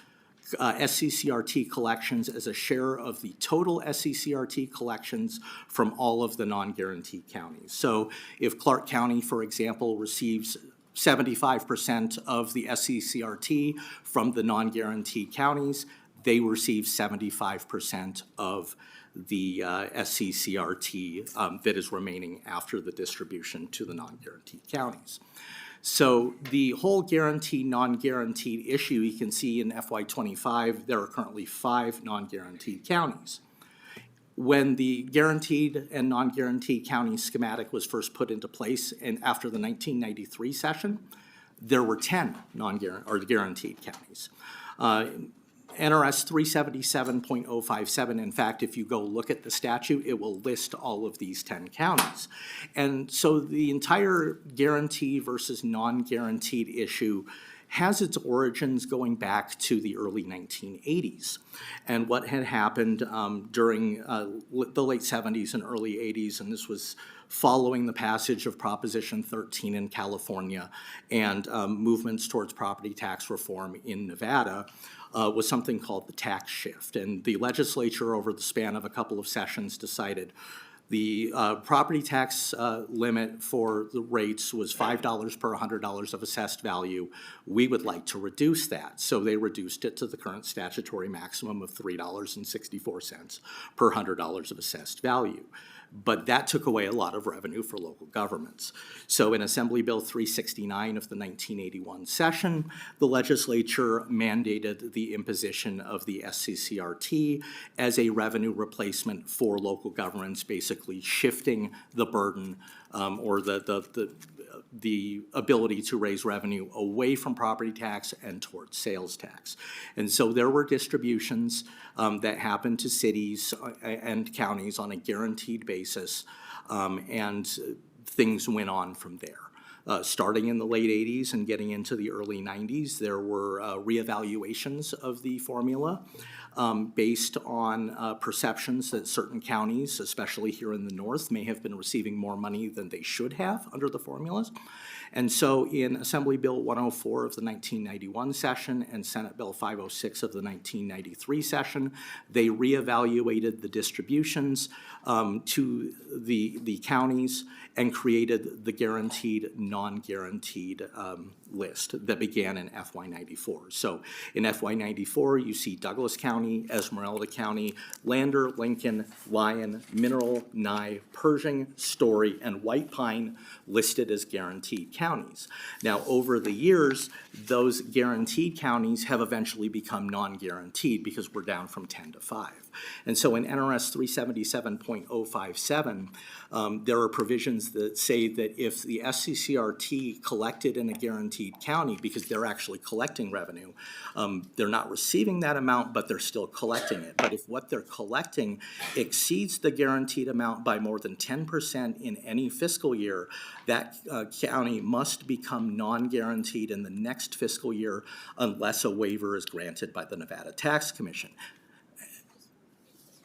SECRT collections as a share of the total SECRT collections from all of the non-guaranteed counties. So if Clark County, for example, receives 75% of the SECRT from the non-guaranteed counties, they receive 75% of the SECRT that is remaining after the distribution to the non-guaranteed counties. So the whole guaranteed, non-guaranteed issue, you can see in FY25, there are currently 5 non-guaranteed counties. When the guaranteed and non-guaranteed county schematic was first put into place and after the 1993 session, there were 10 guaranteed counties. NRS 377.057, in fact, if you go look at the statute, it will list all of these 10 counties. And so the entire guaranteed versus non-guaranteed issue has its origins going back to the early 1980s. And what had happened during the late 70s and early 80s, and this was following the passage of Proposition 13 in California and movements towards property tax reform in Nevada, was something called the tax shift. And the legislature, over the span of a couple of sessions, decided the property tax limit for the rates was $5 per $100 of assessed value. We would like to reduce that. So they reduced it to the current statutory maximum of $3.64 per $100 of assessed value. But that took away a lot of revenue for local governments. So in Assembly Bill 369 of the 1981 session, the legislature mandated the imposition of the SCCRT as a revenue replacement for local governments, basically shifting the burden or the ability to raise revenue away from property tax and towards sales tax. And so there were distributions that happened to cities and counties on a guaranteed basis, and things went on from there. Starting in the late 80s and getting into the early 90s, there were reevaluations of the formula based on perceptions that certain counties, especially here in the north, may have been receiving more money than they should have under the formulas. And so in Assembly Bill 104 of the 1991 session and Senate Bill 506 of the 1993 session, they reevaluated the distributions to the counties and created the guaranteed, non-guaranteed list that began in FY94. So in FY94, you see Douglas County, Esmeralda County, Lander, Lincoln, Lyon, Mineral, Nye, Pershing, Story, and White Pine listed as guaranteed counties. Now, over the years, those guaranteed counties have eventually become non-guaranteed because we're down from 10 to 5. And so in NRS 377.057, there are provisions that say that if the SCCRT collected in a guaranteed county, because they're actually collecting revenue, they're not receiving that amount, but they're still collecting it. But if what they're collecting exceeds the guaranteed amount by more than 10% in any fiscal year, that county must become non-guaranteed in the next fiscal year unless a waiver is granted by the Nevada Tax Commission.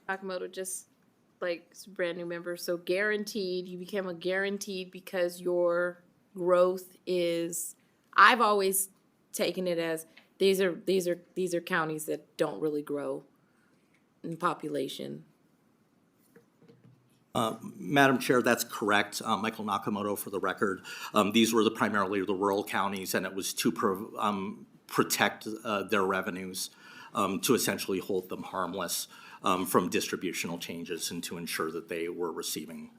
Nakamoto, just like it's a brand new member, so guaranteed, you became a guaranteed because your growth is, I've always taken it as these are counties that don't really grow in population. Madam Chair, that's correct. Michael Nakamoto for the record. These were primarily the rural counties, and it was to protect their revenues, to essentially hold them harmless from distributional changes and to ensure that they were receiving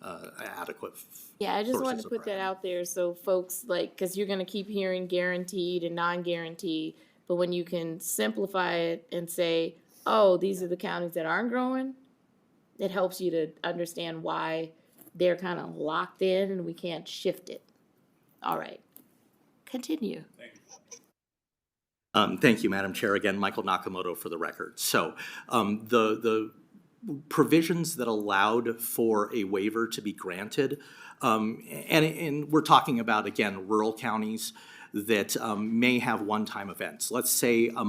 adequate Yeah, I just wanted sources to of put that revenue. out there so folks like, because you're gonna keep hearing guaranteed and non-guaranteed, but when you can simplify it and say, oh, these are the counties that aren't growing, it helps you to understand why they're kind of locked in and we can't shift it. All right, continue. Thank you, Madam Chair. Again, Michael Nakamoto for the record. So the provisions that allowed for a waiver to be granted, and we're talking about, again, rural counties that may have one-time events. Let's say a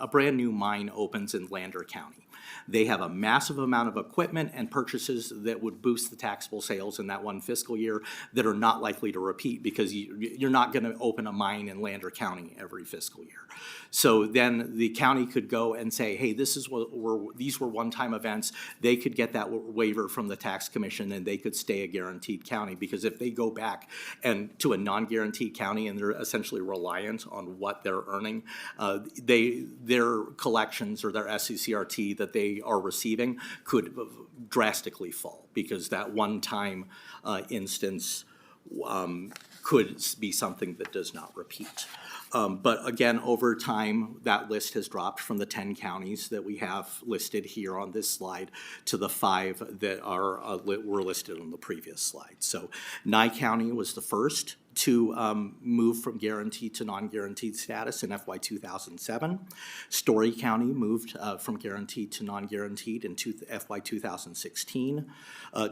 brand new mine opens in Lander County. They have a massive amount of equipment and purchases that would boost the taxable sales in that one fiscal year that are not likely to repeat because you're not going to open a mine in Lander County every fiscal year. So then the county could go and say, hey, these were one-time events. They could get that waiver from the tax commission and they could stay a guaranteed county, because if they go back and to a non-guaranteed county and they're essentially reliant on what they're earning, their collections or their SCCRT that they are receiving could drastically fall, because that one-time instance could be something that does not repeat. But again, over time, that list has dropped from the 10 counties that we have listed here on this slide to the 5 that were listed on the previous slide. So Nye County was the first to move from guaranteed to non-guaranteed status in FY 2007. Story County moved from guaranteed to non-guaranteed in FY 2016.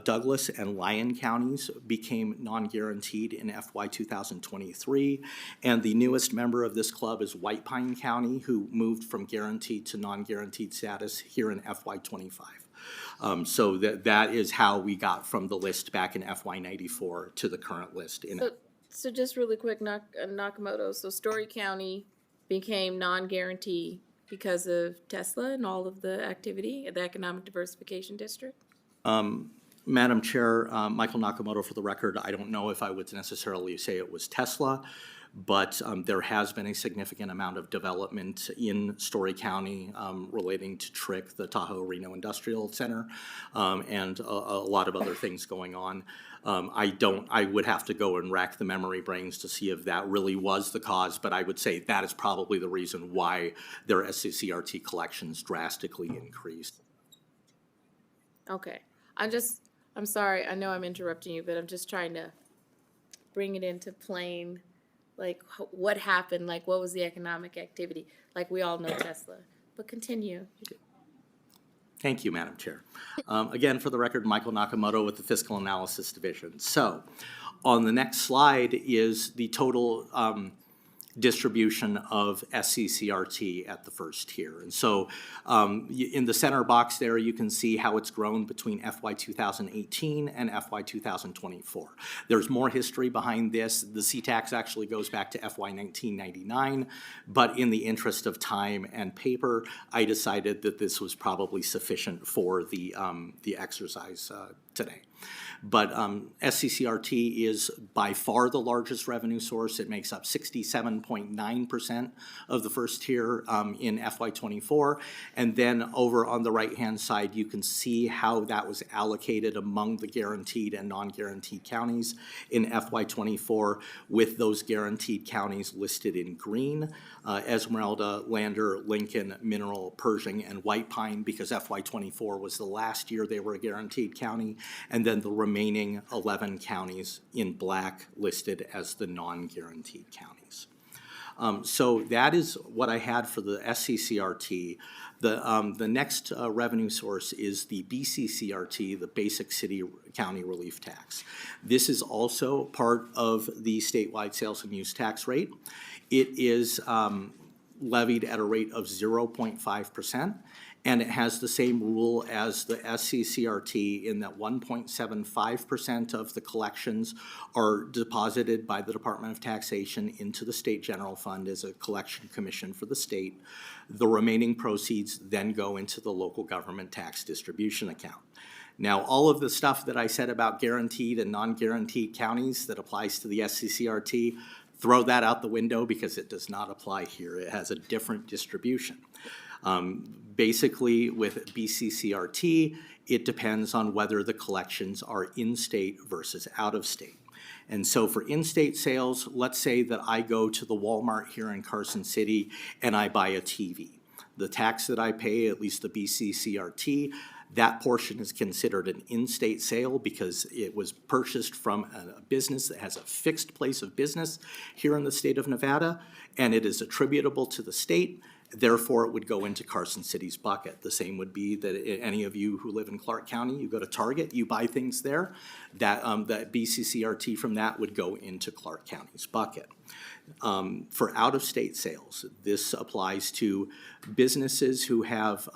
Douglas and Lyon counties became non-guaranteed in FY 2023. And the newest member of this club is White Pine County, who moved from guaranteed to non-guaranteed status here in FY 25. So that is how we got from the list back in FY 94 to the current list. So just really quick, Nakamoto, so Story County became non-guarantee because of Tesla and all of the activity at the Economic Diversification District? Madam Chair, Michael Nakamoto for the record. I don't know if I would necessarily say it was Tesla, but there has been a significant amount of development in Story County relating to TRIC, the Tahoe Reno Industrial Center, and a lot of other things going on. I would have to go and rack the memory brains to see if that really was the cause, but I would say that is probably the reason why their SCCRT collections drastically increased. Okay, I'm sorry, I know I'm interrupting you, but I'm just trying to bring it into plain, like, what happened, like, what was the economic activity? Like, we all know Tesla, but continue. Thank you, Madam Chair. Again, for the record, Michael Nakamoto with the Fiscal Analysis Division. So, on the next slide is the total distribution of SCCRT at the first tier. And so in the center box there, you can see how it's grown between FY 2018 and FY 2024. There's more history behind this. The CTAX actually goes back to FY 1999, but in the interest of time and paper, I decided that this was probably sufficient for the exercise today. But SCCRT is by far the largest revenue source. It makes up 67.9% of the first tier in FY 24. And then over on the right-hand side, you can see how that was allocated among the guaranteed and non-guaranteed counties in FY 24, with those guaranteed counties listed in green: Esmeralda, Lander, Lincoln, Mineral, Pershing, and White Pine, because FY 24 was the last year they were a guaranteed county, and then the remaining 11 counties in black listed as the non-guaranteed counties. So that is what I had for the SCCRT. The next revenue source is the BCCRT, the Basic City County Relief Tax. This is also part of the statewide sales and use tax rate. It is levied at a rate of 0.5%. And it has the same rule as the SCCRT in that 1.75% of the collections are deposited by the Department of Taxation into the state general fund as a collection commission for the state. The remaining proceeds then go into the local government tax distribution account. Now, all of the stuff that I said about guaranteed and non-guaranteed counties that applies to the SCCRT, throw that out the window because it does not apply here. It has a different distribution. Basically, with BCCRT, it depends on whether the collections are in-state versus out-of-state. And so for in-state sales, let's say that I go to the Walmart here in Carson City and I buy a TV. The tax that I pay, at least the BCCRT, that portion is considered an in-state sale because it was purchased from a business that has a fixed place of business here in the state of Nevada, and it is attributable to the state. Therefore, it would go into Carson City's bucket. The same would be that any of you who live in Clark County, you go to Target, you buy things there, that BCCRT from that would go into Clark County's bucket. For out-of-state sales, this applies to businesses who have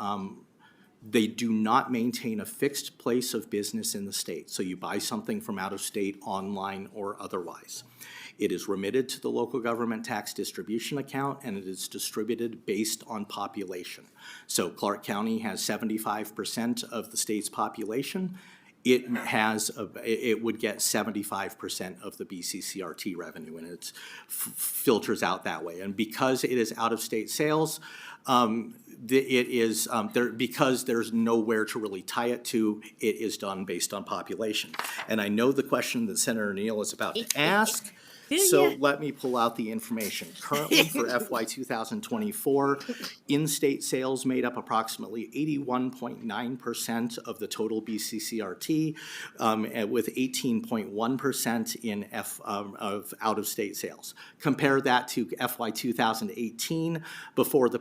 they do not maintain a fixed place of business in the state. So you buy something from out of state, online or otherwise. It is remitted to the local government tax distribution account, and it is distributed based on population. So Clark County has 75% of the state's population. It would get 75% of the BCCRT revenue, and it filters out that way. And because it is out-of-state sales, because there's nowhere to really tie it to, it is done based on population. And I know the question that Senator Neal is about to ask, so let me pull out the information. Currently for FY 2024, in-state sales made up approximately 81.9% of the total BCCRT, with 18.1% of out-of-state sales. Compare that to FY 2018 before the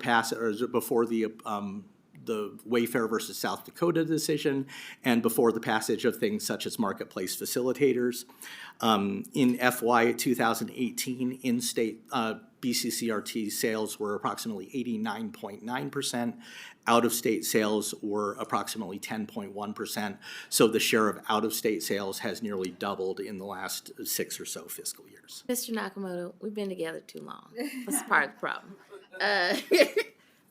Wayfair versus South Dakota decision and before the passage of things such as marketplace facilitators. In FY 2018, in-state BCCRT sales were approximately 89.9%. Out-of-state sales were approximately 10.1%. So the share of out-of-state sales has nearly doubled in the last 6 or so fiscal years. Mr. Nakamoto, we've been together too long. That's part of the problem.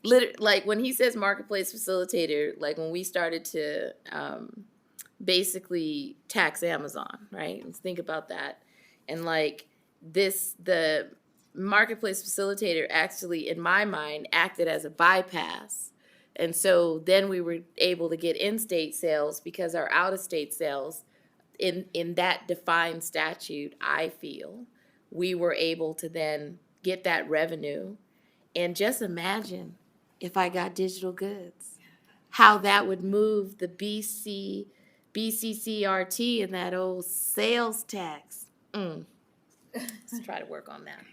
Like when he says marketplace facilitator, like when we started to basically tax Amazon, right? Let's think about that. And like the marketplace facilitator actually, in my mind, acted as a bypass. And so then we were able to get in-state sales because our out-of-state sales, in that defined statute, I feel, we were able to then get that revenue. And just imagine if I got digital goods, how that would move the BCCRT and that old sales tax. Let's try to work on that.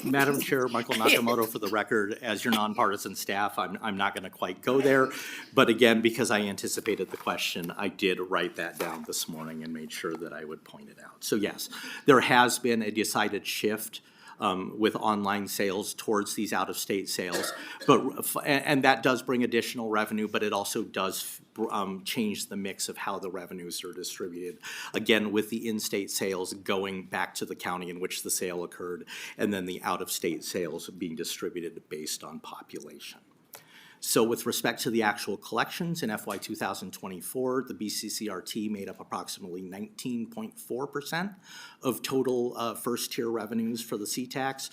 Madam Chair, Michael Nakamoto, for the record, as your nonpartisan staff, I'm not going to quite go there. But again, because I anticipated the question, I did write that down this morning and made sure that I would point it out. So yes, there has been a decided shift with online sales towards these out-of-state sales, and that does bring additional revenue, but it also does change the mix of how the revenues are distributed. Again, with the in-state sales going back to the county in which the sale occurred, and then the out-of-state sales being distributed based on population. So with respect to the actual collections in FY 2024, the BCCRT made up approximately 19.4% of total first-tier revenues for the C-Tax,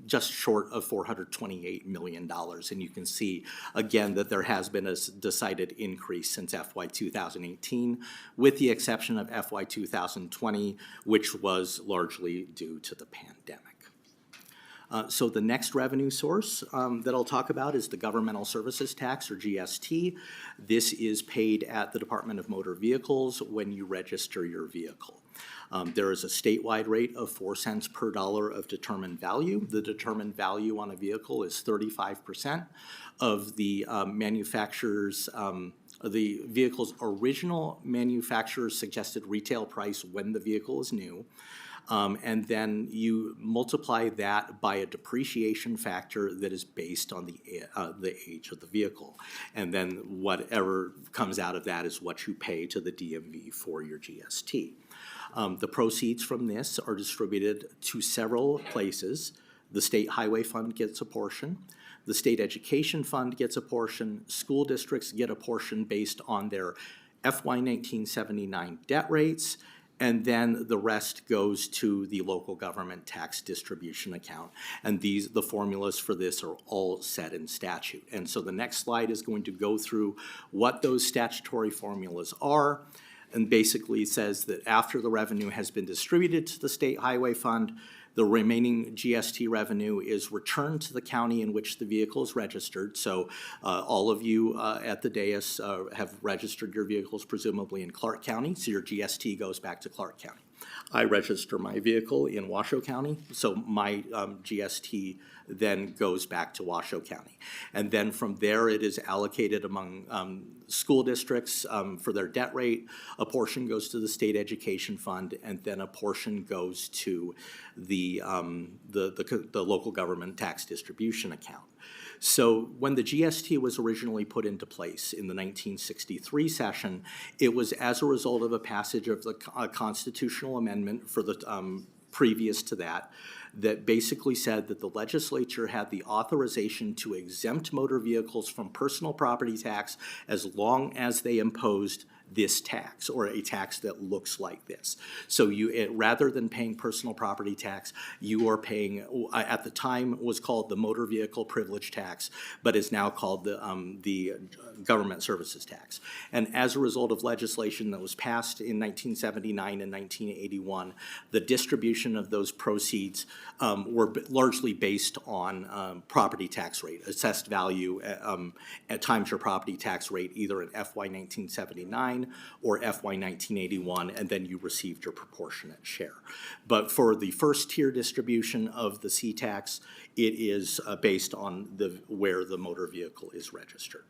just short of $428 million. And you can see, again, that there has been a decided increase since FY 2018, with the exception of FY 2020, which was largely due to the pandemic. So the next revenue source that I'll talk about is the Governmental Services Tax, or GST. This is paid at the Department of Motor Vehicles when you register your vehicle. There is a statewide rate of 4 cents per dollar of determined value. The determined value on a vehicle is 35% of the manufacturer's the vehicle's original manufacturer's suggested retail price when the vehicle is new. And then you multiply that by a depreciation factor that is based on the age of the vehicle. And then whatever comes out of that is what you pay to the DMV for your GST. The proceeds from this are distributed to several places. The State Highway Fund gets a portion. The State Education Fund gets a portion. School districts get a portion based on their FY 1979 debt rates. And then the rest goes to the local government tax distribution account. And the formulas for this are all set in statute. And so the next slide is going to go through what those statutory formulas are. And basically says that after the revenue has been distributed to the State Highway Fund, the remaining GST revenue is returned to the county in which the vehicle is registered. So all of you at the dais have registered your vehicles presumably in Clark County, so your GST goes back to Clark County. I register my vehicle in Washoe County, so my GST then goes back to Washoe County. And then from there, it is allocated among school districts for their debt rate. A portion goes to the State Education Fund, and then a portion goes to the local government tax distribution account. So when the GST was originally put into place in the 1963 session, it was as a result of a passage of the constitutional amendment for the previous to that, that basically said that the legislature had the authorization to exempt motor vehicles from personal property tax as long as they imposed this tax, or a tax that looks like this. So rather than paying personal property tax, you are paying, at the time was called the motor vehicle privilege tax, but is now called the government services tax. And as a result of legislation that was passed in 1979 and 1981, the distribution of those proceeds were largely based on property tax rate, assessed value at times your property tax rate, either in FY 1979 or FY 1981, and then you received your proportionate share. But for the first tier distribution of the C-tax, it is based on where the motor vehicle is registered.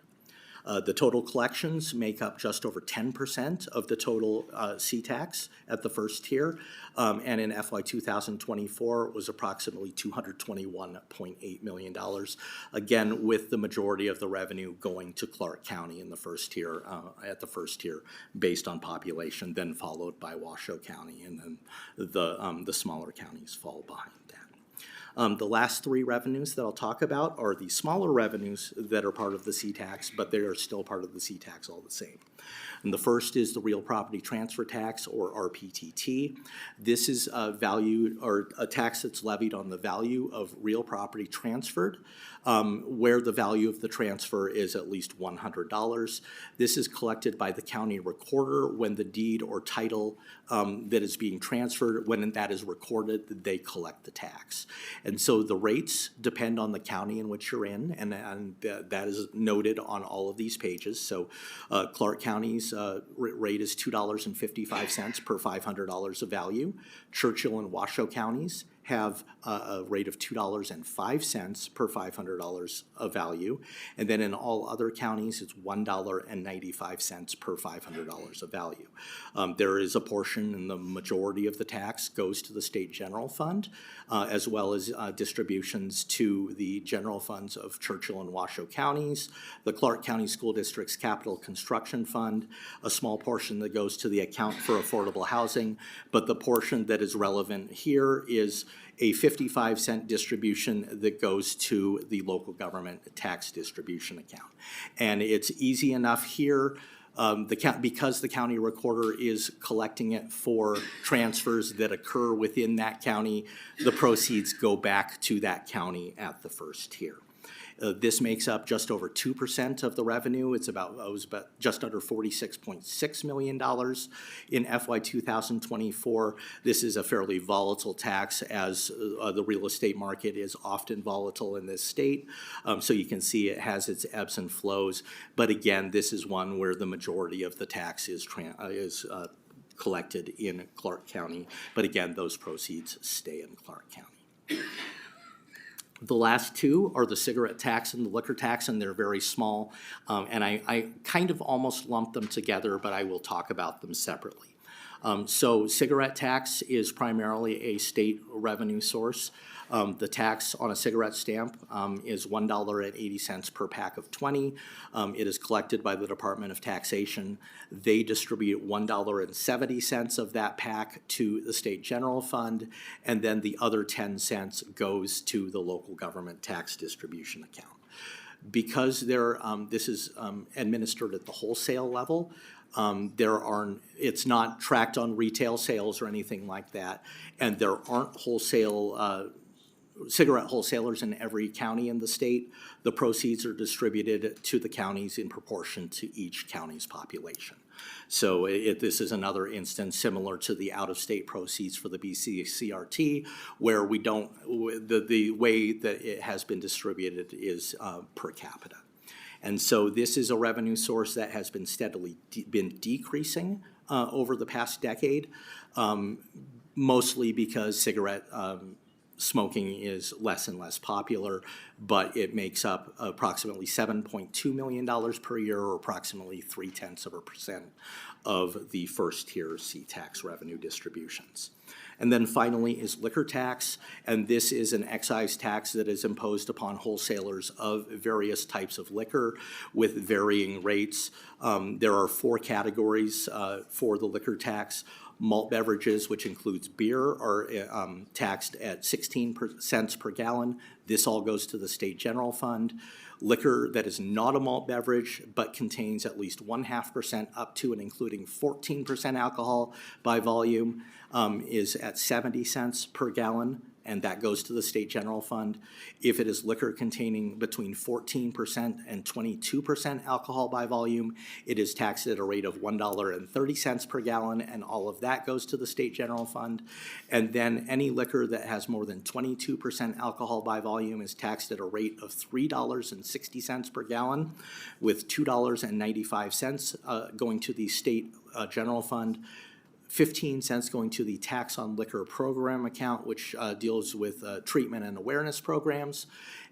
The total collections make up just over 10% of the total C-tax at the first tier, and in FY 2024 was approximately $221.8 million, again with the majority of the revenue going to Clark County in the first tier, based on population, then followed by Washoe County, and then the smaller counties fall behind that. The last three revenues that I'll talk about are the smaller revenues that are part of the C-tax, but they are still part of the C-tax all the same. And the first is the real property transfer tax, or RPTT. This is a tax that's levied on the value of real property transferred, where the value of the transfer is at least $100. This is collected by the county recorder when the deed or title that is being transferred, when that is recorded, they collect the tax. And so the rates depend on the county in which you're in, and that is noted on all of these pages. So Clark County's rate is $2.55 per $500 of value. Churchill and Washoe counties have a rate of $2.05 per $500 of value. And then in all other counties, it's $1.95 per $500 of value. There is a portion, and the majority of the tax goes to the state general fund, as well as distributions to the general funds of Churchill and Washoe counties, the Clark County School District's Capital Construction Fund, a small portion that goes to the account for affordable housing, but the portion that is relevant here is a 55-cent distribution that goes to the local government tax distribution account. And it's easy enough here, because the county recorder is collecting it for transfers that occur within that county, the proceeds go back to that county at the first tier. This makes up just over 2% of the revenue. It was about just under $46.6 million in FY 2024. This is a fairly volatile tax, as the real estate market is often volatile in this state. So you can see it has its ebbs and flows. But again, this is one where the majority of the tax is collected in Clark County. But again, those proceeds stay in Clark County. The last two are the cigarette tax and the liquor tax, and they're very small. And I kind of almost lump them together, but I will talk about them separately. So cigarette tax is primarily a state revenue source. The tax on a cigarette stamp is $1.80 per pack of 20. It is collected by the Department of Taxation. They distribute $1.70 of that pack to the state general fund, and then the other 10 cents goes to the local government tax distribution account. Because this is administered at the wholesale level, it's not tracked on retail sales or anything like that, and there aren't cigarette wholesalers in every county in the state. The proceeds are distributed to the counties in proportion to each county's population. So this is another instance similar to the out-of-state proceeds for the BC CRT, where we don't, the way that it has been distributed is per capita. And so this is a revenue source that has been steadily been decreasing over the past decade, mostly because cigarette smoking is less and less popular, but it makes up approximately $7.2 million per year, or approximately 0.3% of the first tier C-tax revenue distributions. And then finally is liquor tax, and this is an excise tax that is imposed upon wholesalers of various types of liquor with varying rates. There are 4 categories for the liquor tax. Malt beverages, which includes beer, are taxed at 16 cents per gallon. This all goes to the state general fund. Liquor that is not a malt beverage but contains at least 0.5% up to and including 14% alcohol by volume is at 70 cents per gallon, and that goes to the state general fund. If it is liquor containing between 14% and 22% alcohol by volume, it is taxed at a rate of $1.30 per gallon, and all of that goes to the state general fund. And then any liquor that has more than 22% alcohol by volume is taxed at a rate of $3.60 per gallon, with $2.95 going to the state general fund, 15 cents going to the tax on liquor program account, which deals with treatment and awareness programs,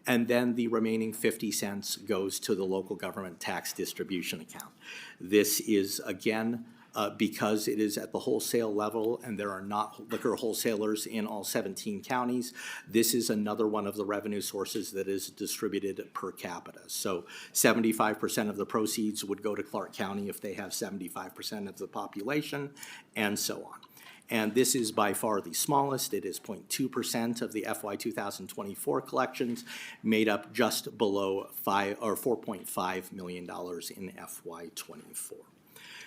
and then the remaining 50 cents goes to the local government tax distribution account. This is, again, because it is at the wholesale level and there are not liquor wholesalers in all 17 counties, this is another one of the revenue sources that is distributed per capita. So 75% of the proceeds would go to Clark County if they have 75% of the population, and so on. And this is by far the smallest. It is 0.2% of the FY 2024 collections, made up just below $4.5 million in FY 24.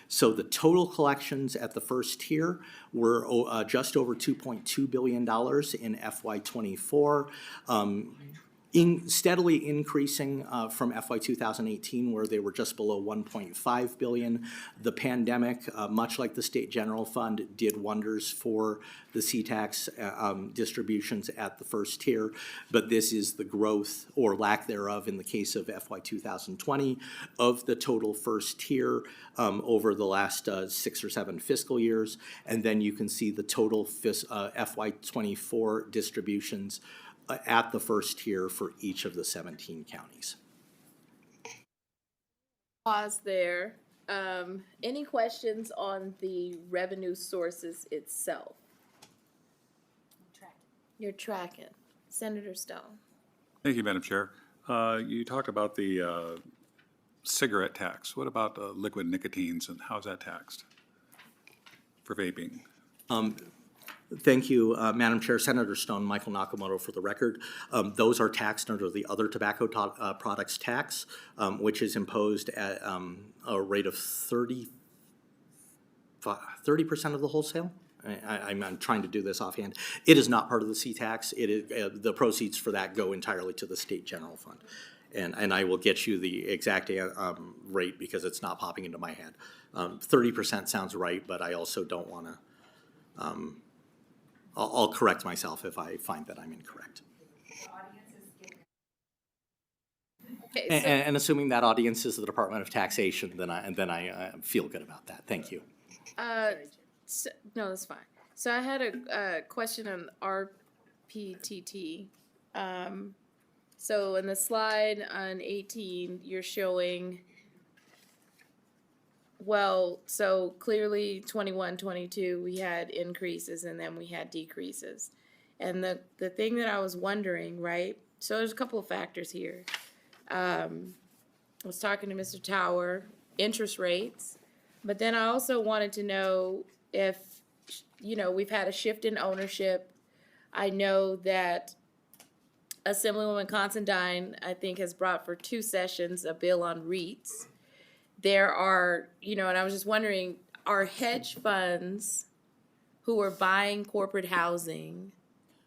So the total collections at the first tier were just over $2.2 billion in FY 24, steadily increasing from FY 2018, where they were just below $1.5 billion. The pandemic, much like the State General Fund, did wonders for the C-tax distributions at the first tier, but this is the growth or lack thereof in the case of FY 2020 of the total first tier over the last 6 or 7 fiscal years, and then you can see the total FY 24 distributions at the first tier for each of the 17 counties. Pause there. Any questions on the revenue sources itself? You're tracking. Senator Stone. Thank you, Madam Chair. You talked about the cigarette tax. What about liquid nicotines, and how's that taxed for vaping? Thank you, Madam Chair. Senator Stone, Michael Nakamoto for the record. Those are taxed under the other tobacco products tax, which is imposed at a rate of 30% of the wholesale. I'm trying to do this offhand. It is not part of the C-tax. It is, the proceeds for that go entirely to the State General Fund. And I will get you the exact rate because it's not popping into my head. 30% sounds right, but I also don't want to I'll correct myself if I find that I'm incorrect. Okay, And assuming that audience is the Department of Taxation, then I feel good about that. Thank you. no, that's fine. So I had a question on RPTT. So in the slide on 18, you're showing well, so clearly 21, 22, we had increases and then we had decreases. And the thing that I was wondering, right? So there's a couple of factors here. I was talking to Mr. Tower, interest rates, but then I also wanted to know if, we've had a shift in ownership. I know that Assemblywoman Considine, I think, has brought for 2 sessions a bill on REITs. There are, and I was just wondering, are hedge funds who are buying corporate housing,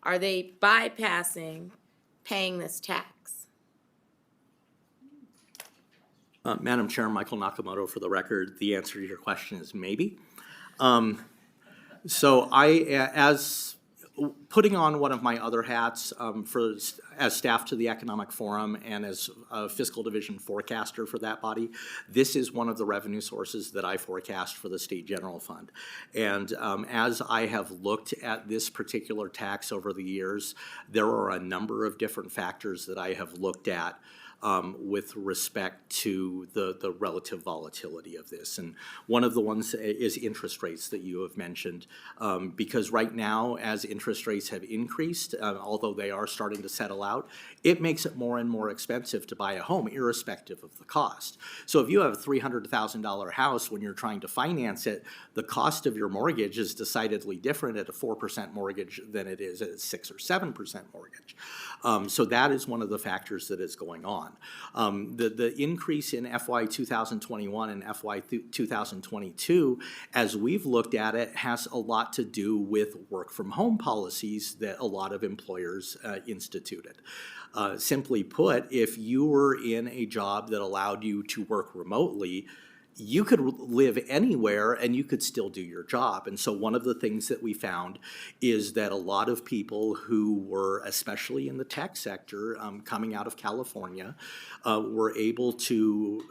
are they bypassing paying this tax? Madam Chair, Michael Nakamoto, for the record, the answer to your question is maybe. So as putting on one of my other hats as staff to the Economic Forum and as a fiscal division forecaster for that body, this is one of the revenue sources that I forecast for the State General Fund. And as I have looked at this particular tax over the years, there are a number of different factors that I have looked at with respect to the relative volatility of this. And one of the ones is interest rates that you have mentioned, because right now, as interest rates have increased, although they are starting to settle out, it makes it more and more expensive to buy a home, irrespective of the cost. So if you have a $300,000 house, when you're trying to finance it, the cost of your mortgage is decidedly different at a 4% mortgage than it is at a 6 or 7% mortgage. So that is one of the factors that is going on. The increase in FY 2021 and FY 2022, as we've looked at it, has a lot to do with work from home policies that a lot of employers instituted. Simply put, if you were in a job that allowed you to work remotely, you could live anywhere and you could still do your job. And so one of the things that we found is that a lot of people who were, especially in the tech sector, coming out of California, were able to,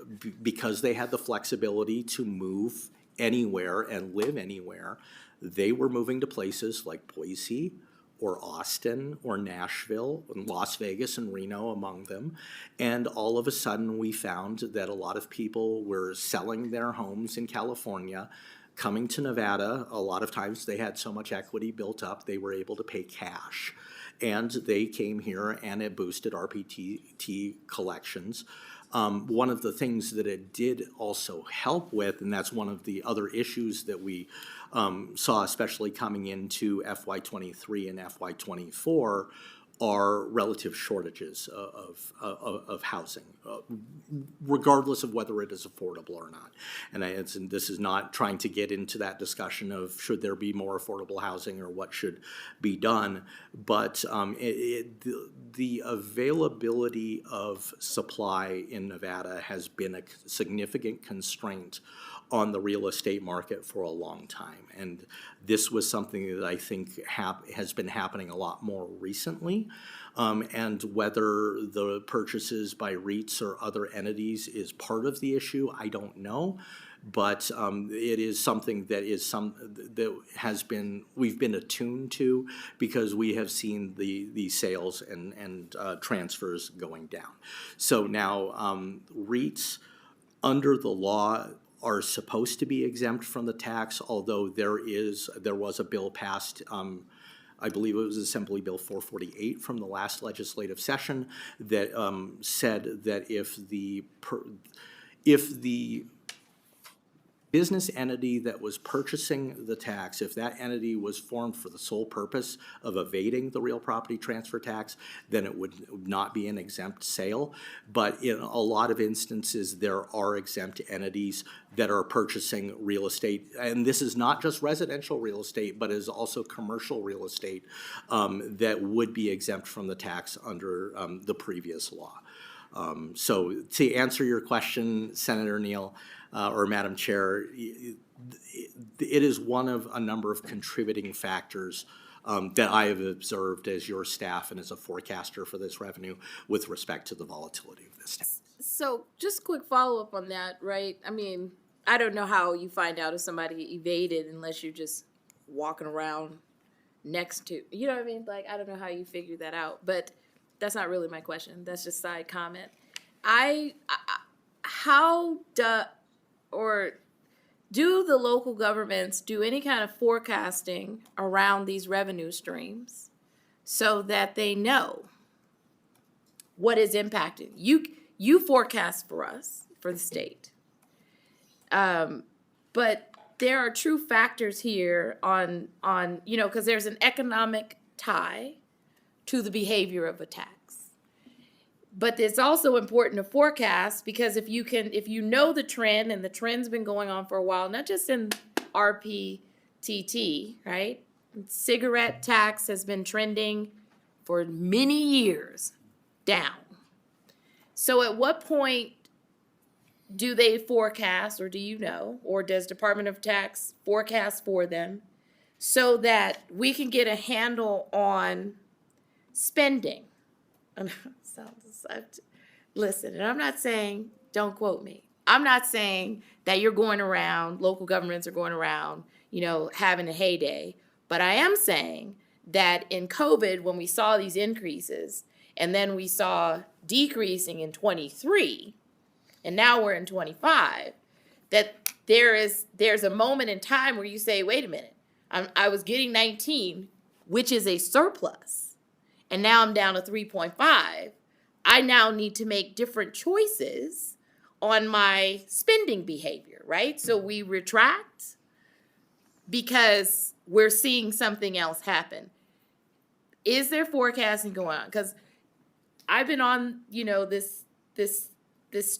because they had the flexibility to move anywhere and live anywhere, they were moving to places like Boise, or Austin, or Nashville, and Las Vegas and Reno among them. And all of a sudden we found that a lot of people were selling their homes in California, coming to Nevada. A lot of times they had so much equity built up, they were able to pay cash. And they came here and it boosted RPT collections. One of the things that it did also help with, and that's one of the other issues that we saw, especially coming into FY23 and FY24, are relative shortages of housing, regardless of whether it is affordable or not. And this is not trying to get into that discussion of should there be more affordable housing or what should be done, but the availability of supply in Nevada has been a significant constraint on the real estate market for a long time. And this was something that I think has been happening a lot more recently. And whether the purchases by REITs or other entities is part of the issue, I don't know. But it is something that we've been attuned to because we have seen the sales and transfers going down. So now REITs under the law are supposed to be exempt from the tax, although there was a bill passed, I believe it was Assembly Bill 448 from the last legislative session that said that if the business entity that was purchasing the tax, if that entity was formed for the sole purpose of evading the real property transfer tax, then it would not be an exempt sale. But in a lot of instances, there are exempt entities that are purchasing real estate. And this is not just residential real estate, but is also commercial real estate that would be exempt from the tax under the previous law. So to answer your question, Senator Neal, or Madam Chair, it is one of a number of contributing factors that I have observed as your staff and as a forecaster for this revenue with respect to the volatility of this tax. So just a quick follow-up on that, right? I mean, I don't know how you find out if somebody evaded unless you're just walking around next to, you know what I mean? Like, I don't know how you figure that out, but that's not really my question. That's just side comment. do the local governments do any kind of forecasting around these revenue streams so that they know what is impacted? You forecast for us, for the state. But there are true factors here on because there's an economic tie to the behavior of a tax. But it's also important to forecast because if you know the trend, and the trend's been going on for a while, not just in RPTT, right? Cigarette tax has been trending for many years down. So at what point do they forecast, or do you know, or does Department of Tax forecast for them so that we can get a handle on spending? Listen, and I'm not saying, don't quote me. I'm not saying that you're going around, local governments are going around, having a heyday. But I am saying that in COVID, when we saw these increases, and then we saw decreasing in 23, and now we're in 25, that there's a moment in time where you say, wait a minute, I was getting 19, which is a surplus, and now I'm down to 3.5. I now need to make different choices on my spending behavior, right? So we retract because we're seeing something else happen. Is there forecasting going on? Because I've been on, this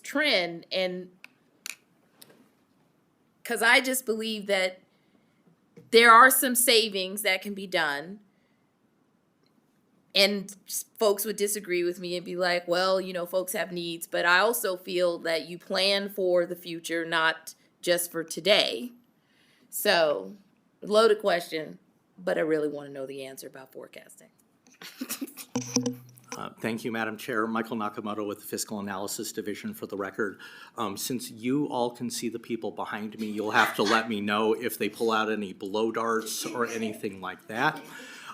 trend, and because I just believe that there are some savings that can be done. And folks would disagree with me and be like, well, folks have needs, but I also feel that you plan for the future, not just for today. So, loaded question, but I really want to know the answer about forecasting. Thank you, Madam Chair. Michael Nakamoto with the Fiscal Analysis Division for the record. Since you all can see the people behind me, you'll have to let me know if they pull out any blow darts or anything like that.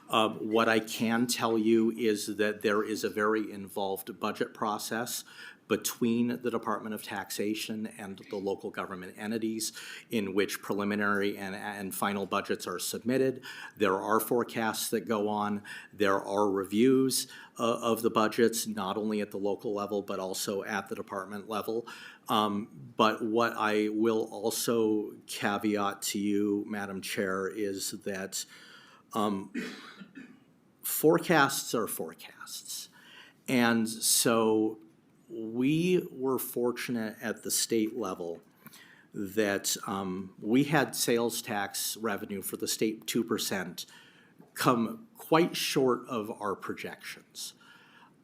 What I can tell you is that there is a very involved budget process between the Department of Taxation and the local government entities in which preliminary and final budgets are submitted. There are forecasts that go on. There are reviews of the budgets, not only at the local level, but also at the department level. But what I will also caveat to you, Madam Chair, is that forecasts are forecasts. And so we were fortunate at the state level that we had sales tax revenue for the state 2% come quite short of our projections.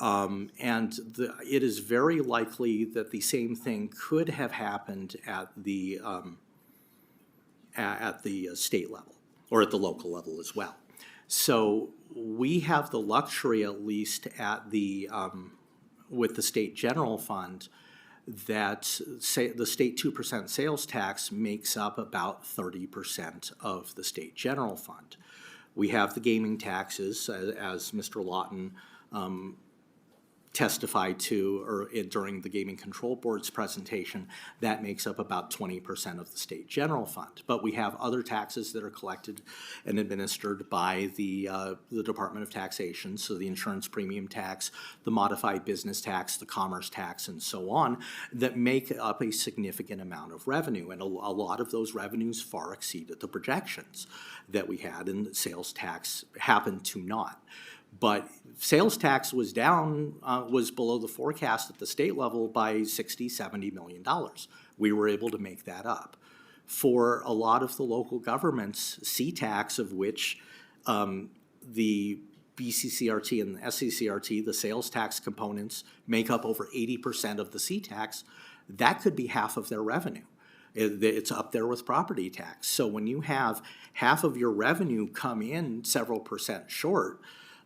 It is very likely that the same thing could have happened at the state level or at the local level as well. So we have the luxury, at least at the with the state general fund, that the state 2% sales tax makes up about 30% of the state general fund. We have the gaming taxes, as Mr. Lawton testified to during the Gaming Control Board's presentation, that makes up about 20% of the state general fund. But we have other taxes that are collected and administered by the Department of Taxation, so the insurance premium tax, the modified business tax, the commerce tax, and so on, that make up a significant amount of revenue. And a lot of those revenues far exceeded the projections that we had, and sales tax happened to not. But sales tax was down, was below the forecast at the state level by $60–70 million. We were able to make that up. For a lot of the local governments, C-tax, of which the BCCRT and the SCCRT, the sales tax components, make up over 80% of the C-tax, that could be half of their revenue. It's up there with property tax. So when you have half of your revenue come in several percent short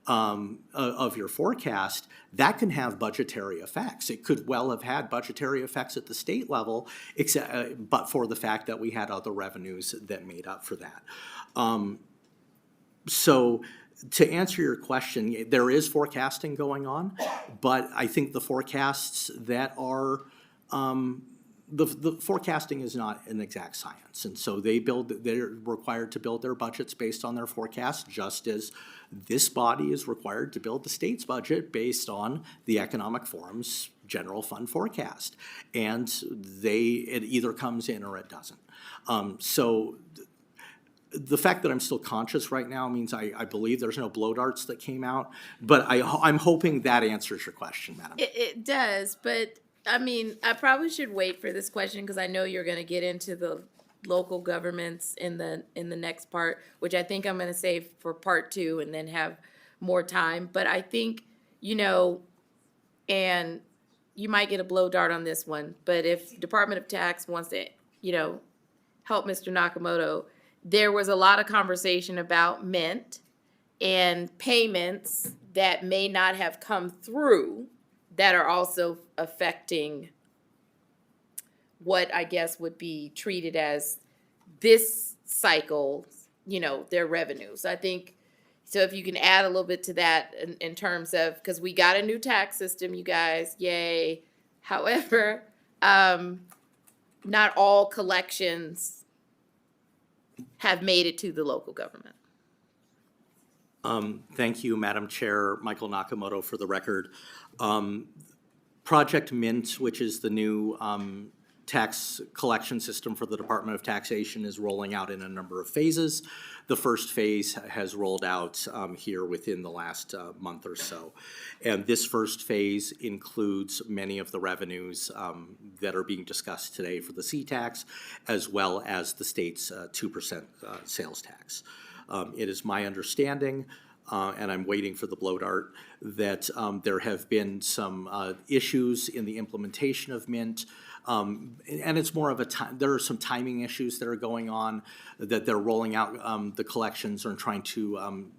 of your forecast, that can have budgetary effects. It could well have had budgetary effects at the state level, but for the fact that we had other revenues that made up for that. So to answer your question, there is forecasting going on, but I think the forecasts that the forecasting is not an exact science, and so they're required to build their budgets based on their forecast, just as this body is required to build the state's budget based on the Economic Forum's general fund forecast. And it either comes in or it doesn't. So the fact that I'm still conscious right now means I believe there's no blow darts that came out, but I'm hoping that answers your question, Madam. It does, but I mean, I probably should wait for this question because I know you're going to get into the local governments in the next part, which I think I'm going to save for part 2 and then have more time. But I think, and you might get a blow dart on this one, but if Department of Tax wants to, help Mr. Nakamoto, there was a lot of conversation about Mint and payments that may not have come through that are also affecting what I guess would be treated as this cycle, their revenues. I think, so if you can add a little bit to that in terms of, because we got a new tax system, you guys, yay. However, not all collections have made it to the local government. Thank you, Madam Chair. Michael Nakamoto for the record. Project Mint, which is the new tax collection system for the Department of Taxation, is rolling out in a number of phases. The first phase has rolled out here within the last month or so. And this first phase includes many of the revenues that are being discussed today for the C-tax, as well as the state's 2% sales tax. It is my understanding, and I'm waiting for the blow dart, that there have been some issues in the implementation of Mint. And it's more of there are some timing issues that are going on, that they're rolling out the collections and trying to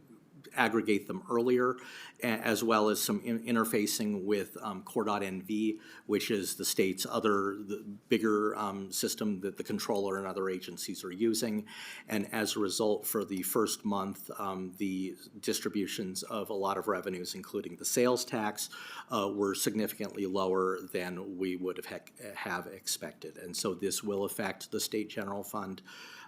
aggregate them earlier, as well as some interfacing with Core.NV, which is the state's the bigger system that the controller and other agencies are using. And as a result, for the first month, the distributions of a lot of revenues, including the sales tax, were significantly lower than we would have expected. And so this will affect the state general fund,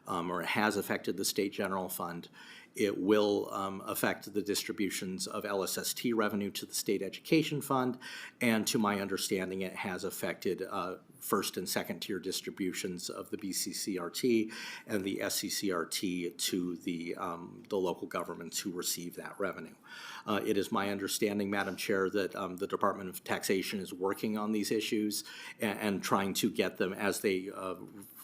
or it has affected the state general fund. It will affect the distributions of LSST revenue to the state education fund, and to my understanding, it has affected first and second tier distributions of the BCCRT and the SCCRT to the local governments who receive that revenue. It is my understanding, Madam Chair, that the Department of Taxation is working on these issues and trying to get them as they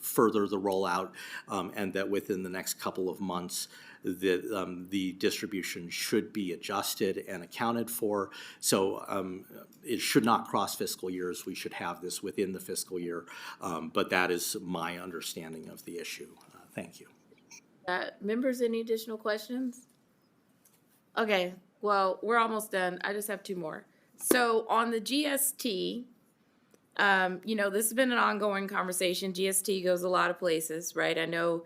further the rollout, and that within the next couple of months, the distribution should be adjusted and accounted for. So it should not cross fiscal years. We should have this within the fiscal year. But that is my understanding of the issue. Thank you. Members, any additional questions? Okay, well, we're almost done. I just have 2 more. So on the GST, this has been an ongoing conversation. GST goes a lot of places, right? I know,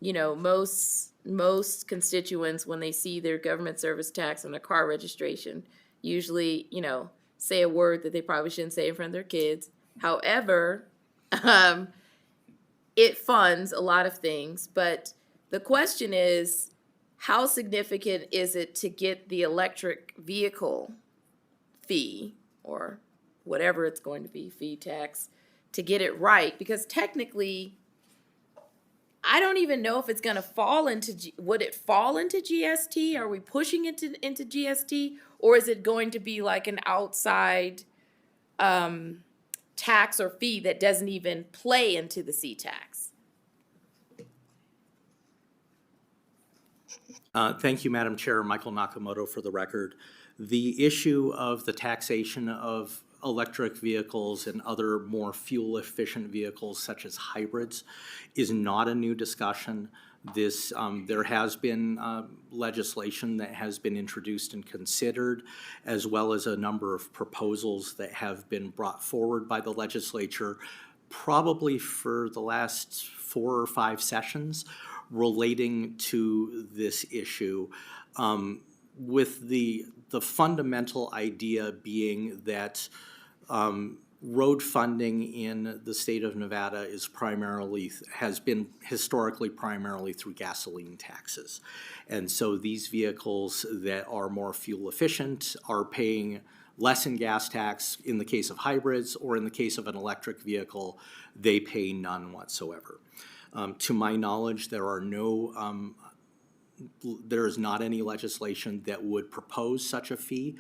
most constituents, when they see their government service tax on their car registration, usually, say a word that they probably shouldn't say in front of their kids. However, it funds a lot of things, but the question is, how significant is it to get the electric vehicle fee, or whatever it's going to be, fee tax, to get it right? Because technically, I don't even know if it's going to fall into, would it fall into GST? Are we pushing it into GST? Or is it going to be like an outside tax or fee that doesn't even play into the C-tax? Thank you, Madam Chair. Michael Nakamoto for the record. The issue of the taxation of electric vehicles and other more fuel-efficient vehicles, such as hybrids, is not a new discussion. There has been legislation that has been introduced and considered, as well as a number of proposals that have been brought forward by the legislature, probably for the last 4 or 5 sessions, relating to this issue, with the fundamental idea being that road funding in the state of Nevada is has been historically primarily through gasoline taxes. And so these vehicles that are more fuel efficient are paying less in gas tax in the case of hybrids, or in the case of an electric vehicle, they pay none whatsoever. To my knowledge, there is not any legislation that would propose such a fee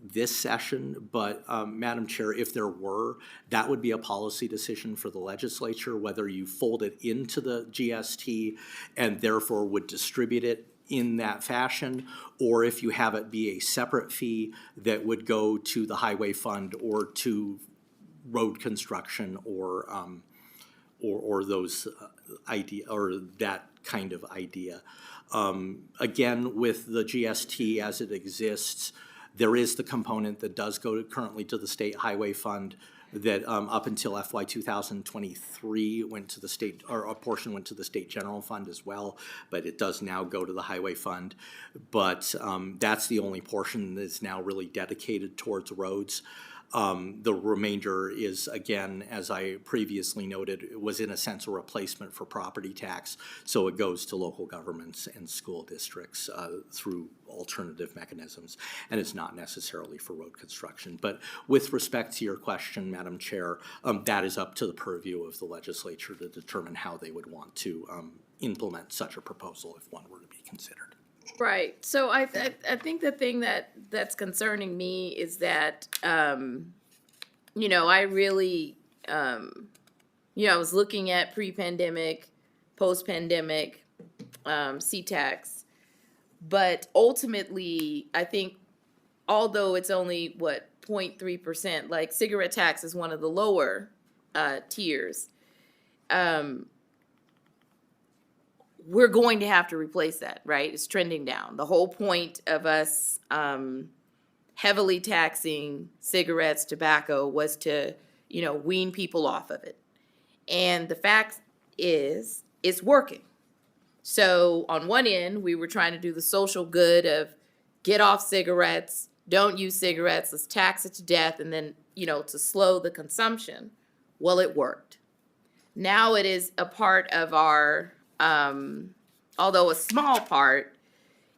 this session, but Madam Chair, if there were, that would be a policy decision for the legislature, whether you fold it into the GST and therefore would distribute it in that fashion, or if you have it be a separate fee that would go to the highway fund or to road construction or those idea, or that kind of idea. Again, with the GST as it exists, there is the component that does go currently to the state highway fund that up until FY 2023 went to the state, or a portion went to the state general fund as well, but it does now go to the highway fund. But that's the only portion that's now really dedicated towards roads. The remainder is, again, as I previously noted, it was in a sense a replacement for property tax. So it goes to local governments and school districts through alternative mechanisms, and it's not necessarily for road construction. But with respect to your question, Madam Chair, that is up to the purview of the legislature to determine how they would want to implement such a proposal if one were to be considered. Right. So I think the thing that's concerning me is that, you know, I really, you know, I was looking at pre-pandemic, post-pandemic, C-tax, but ultimately, I think, although it's only, 0.3%, like cigarette tax is one of the lower tiers, we're going to have to replace that, right? It's trending down. The whole point of us heavily taxing cigarettes, tobacco, was to, you know, wean people off of it. And the fact is, it's working. So on one end, we were trying to do the social good of get off cigarettes, don't use cigarettes, let's tax it to death, and then, you know, to slow the consumption. Well, it worked. Now it is a part of our, although a small part,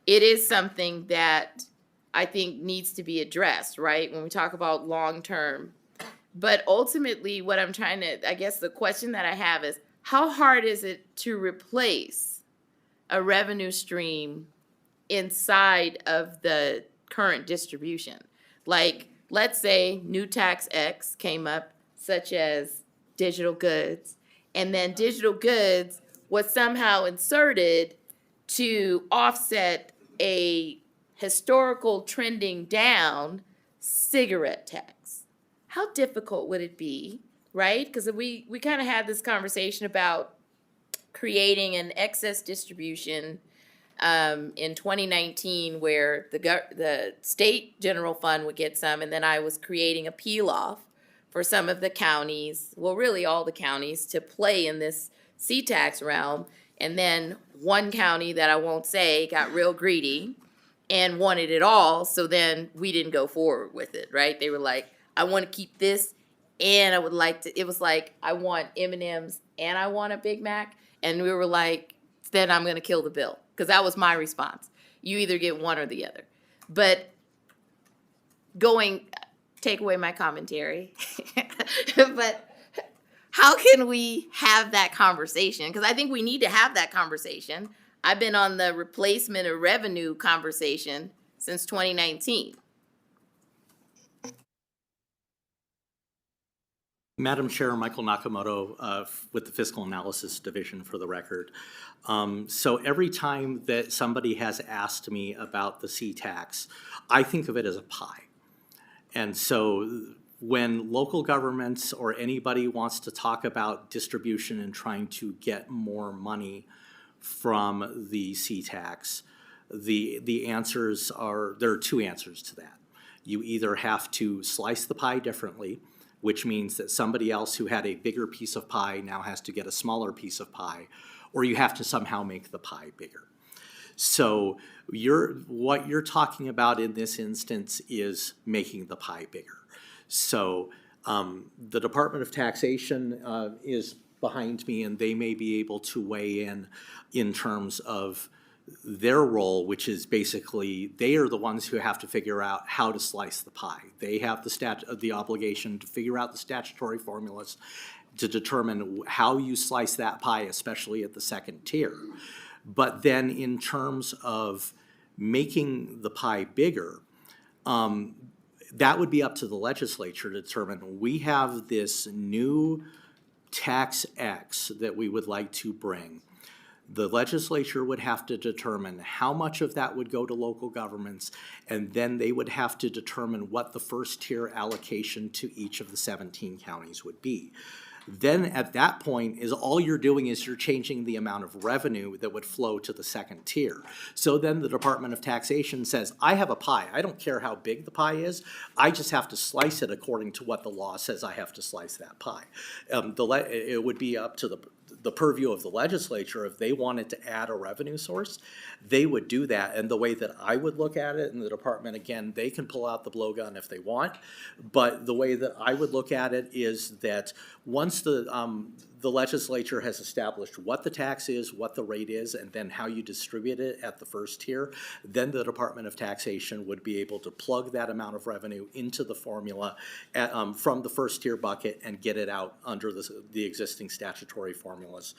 it is something that I think needs to be addressed, right? When we talk about long-term. But ultimately, what I'm trying to, I guess the question that I have is, how hard is it to replace a revenue stream inside of the current distribution? Like, let's say new tax X came up, such as digital goods, and then digital goods was somehow inserted to offset a historical trending down cigarette tax. How difficult would it be, right? Because we kind of had this conversation about creating an excess distribution in 2019 where the state general fund would get some, and then I was creating a peel-off for some of the counties, well, really all the counties, to play in this C-tax realm. And then one county that I won't say got real greedy and wanted it all, so then we didn't go forward with it, right? They were like, I want to keep this, and I would like to, it was like, I want M&Ms and I want a Big Mac, and we were like, then I'm going to kill the bill, because that was my response. You either get one or the other. But take away my commentary, but how can we have that conversation? Because I think we need to have that conversation. I've been on the replacement of revenue conversation since 2019. Madam Chair, Michael Nakamoto with the Fiscal Analysis Division for the record. So every time that somebody has asked me about the C-tax, I think of it as a pie. And so when local governments or anybody wants to talk about distribution and trying to get more money from the C-tax, the answers are, there are two answers to that. You either have to slice the pie differently, which means that somebody else who had a bigger piece of pie now has to get a smaller piece of pie, or you have to somehow make the pie bigger. So what you're talking about in this instance is making the pie bigger. So The Department of Taxation is behind me, and they may be able to weigh in terms of their role, which is basically, they are the ones who have to figure out how to slice the pie. They have the obligation to figure out the statutory formulas to determine how you slice that pie, especially at the second tier. But then in terms of making the pie bigger, that would be up to the legislature to determine. We have this new tax X that we would like to bring. The legislature would have to determine how much of that would go to local governments, and then they would have to determine what the first tier allocation to each of the 17 counties would be. Then at that point is all you're doing is you're changing the amount of revenue that would flow to the second tier. So then the Department of Taxation says, I have a pie. I don't care how big the pie is. I just have to slice it according to what the law says I have to slice that pie. It would be up to the purview of the legislature. If they wanted to add a revenue source, they would do that. And the way that I would look at it, and the department, again, they can pull out the blowgun if they want, but the way that I would look at it is that once the legislature has established what the tax is, what the rate is, and then how you distribute it at the first tier, then the Department of Taxation would be able to plug that amount of revenue into the formula from the first tier bucket and get it out under the existing statutory formulas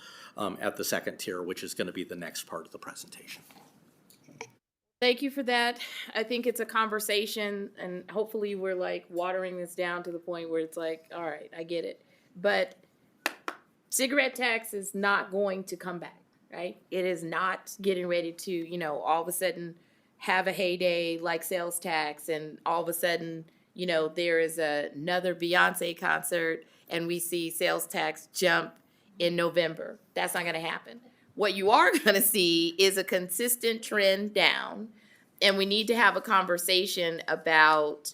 at the second tier, which is going to be the next part of the presentation. Thank you for that. I think it's a conversation, and hopefully we're like watering this down to the point where it's like, all right, I get it. But cigarette tax is not going to come back, right? It is not getting ready to, all of a sudden have a heyday like sales tax, and all of a sudden, there is another Beyonce concert and we see sales tax jump in November. That's not going to happen. What you are going to see is a consistent trend down, and we need to have a conversation about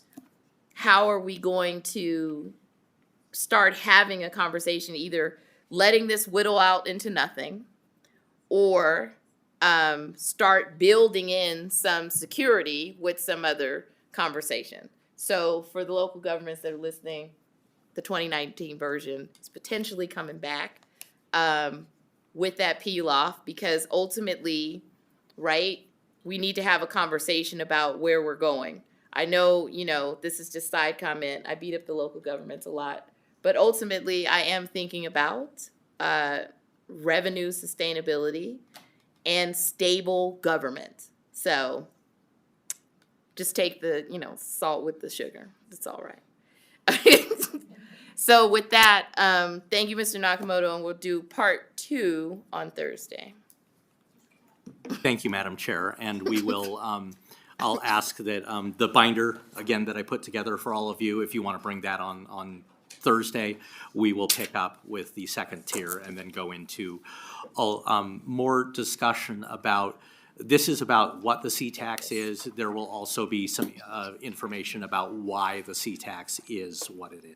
how are we going to start having a conversation, either letting this whittle out into nothing or start building in some security with some other conversation. So for the local governments that are listening, the 2019 version is potentially coming back with that peel off, because ultimately, right, we need to have a conversation about where we're going. I know, this is just side comment. I beat up the local governments a lot. But ultimately, I am thinking about revenue sustainability and stable government. So just take the, salt with the sugar. It's all right. So with that, thank you, Mr. Nakamoto, and we'll do part 2 on Thursday. Thank you, Madam Chair, and we will, I'll ask that the binder, again, that I put together for all of you, if you want to bring that on Thursday, we will pick up with the second tier and then go into more discussion about, this is about what the C-tax is. There will also be some information about why the C-tax is what it is,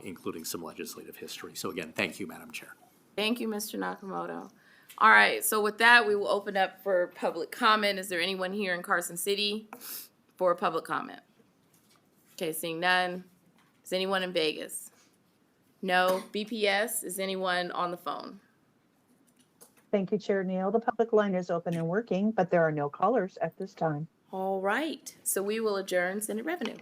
including some legislative history. So again, thank you, Madam Chair. Thank you, Mr. Nakamoto. All right, so with that, we will open up for public comment. Is there anyone here in Carson City for public comment? Okay, seeing none. Is anyone in Vegas? No. BPS, is anyone on the phone? Thank you, Chair Neal. The public line is open and working, but there are no callers at this time. All right, so we will adjourn Senate Revenue.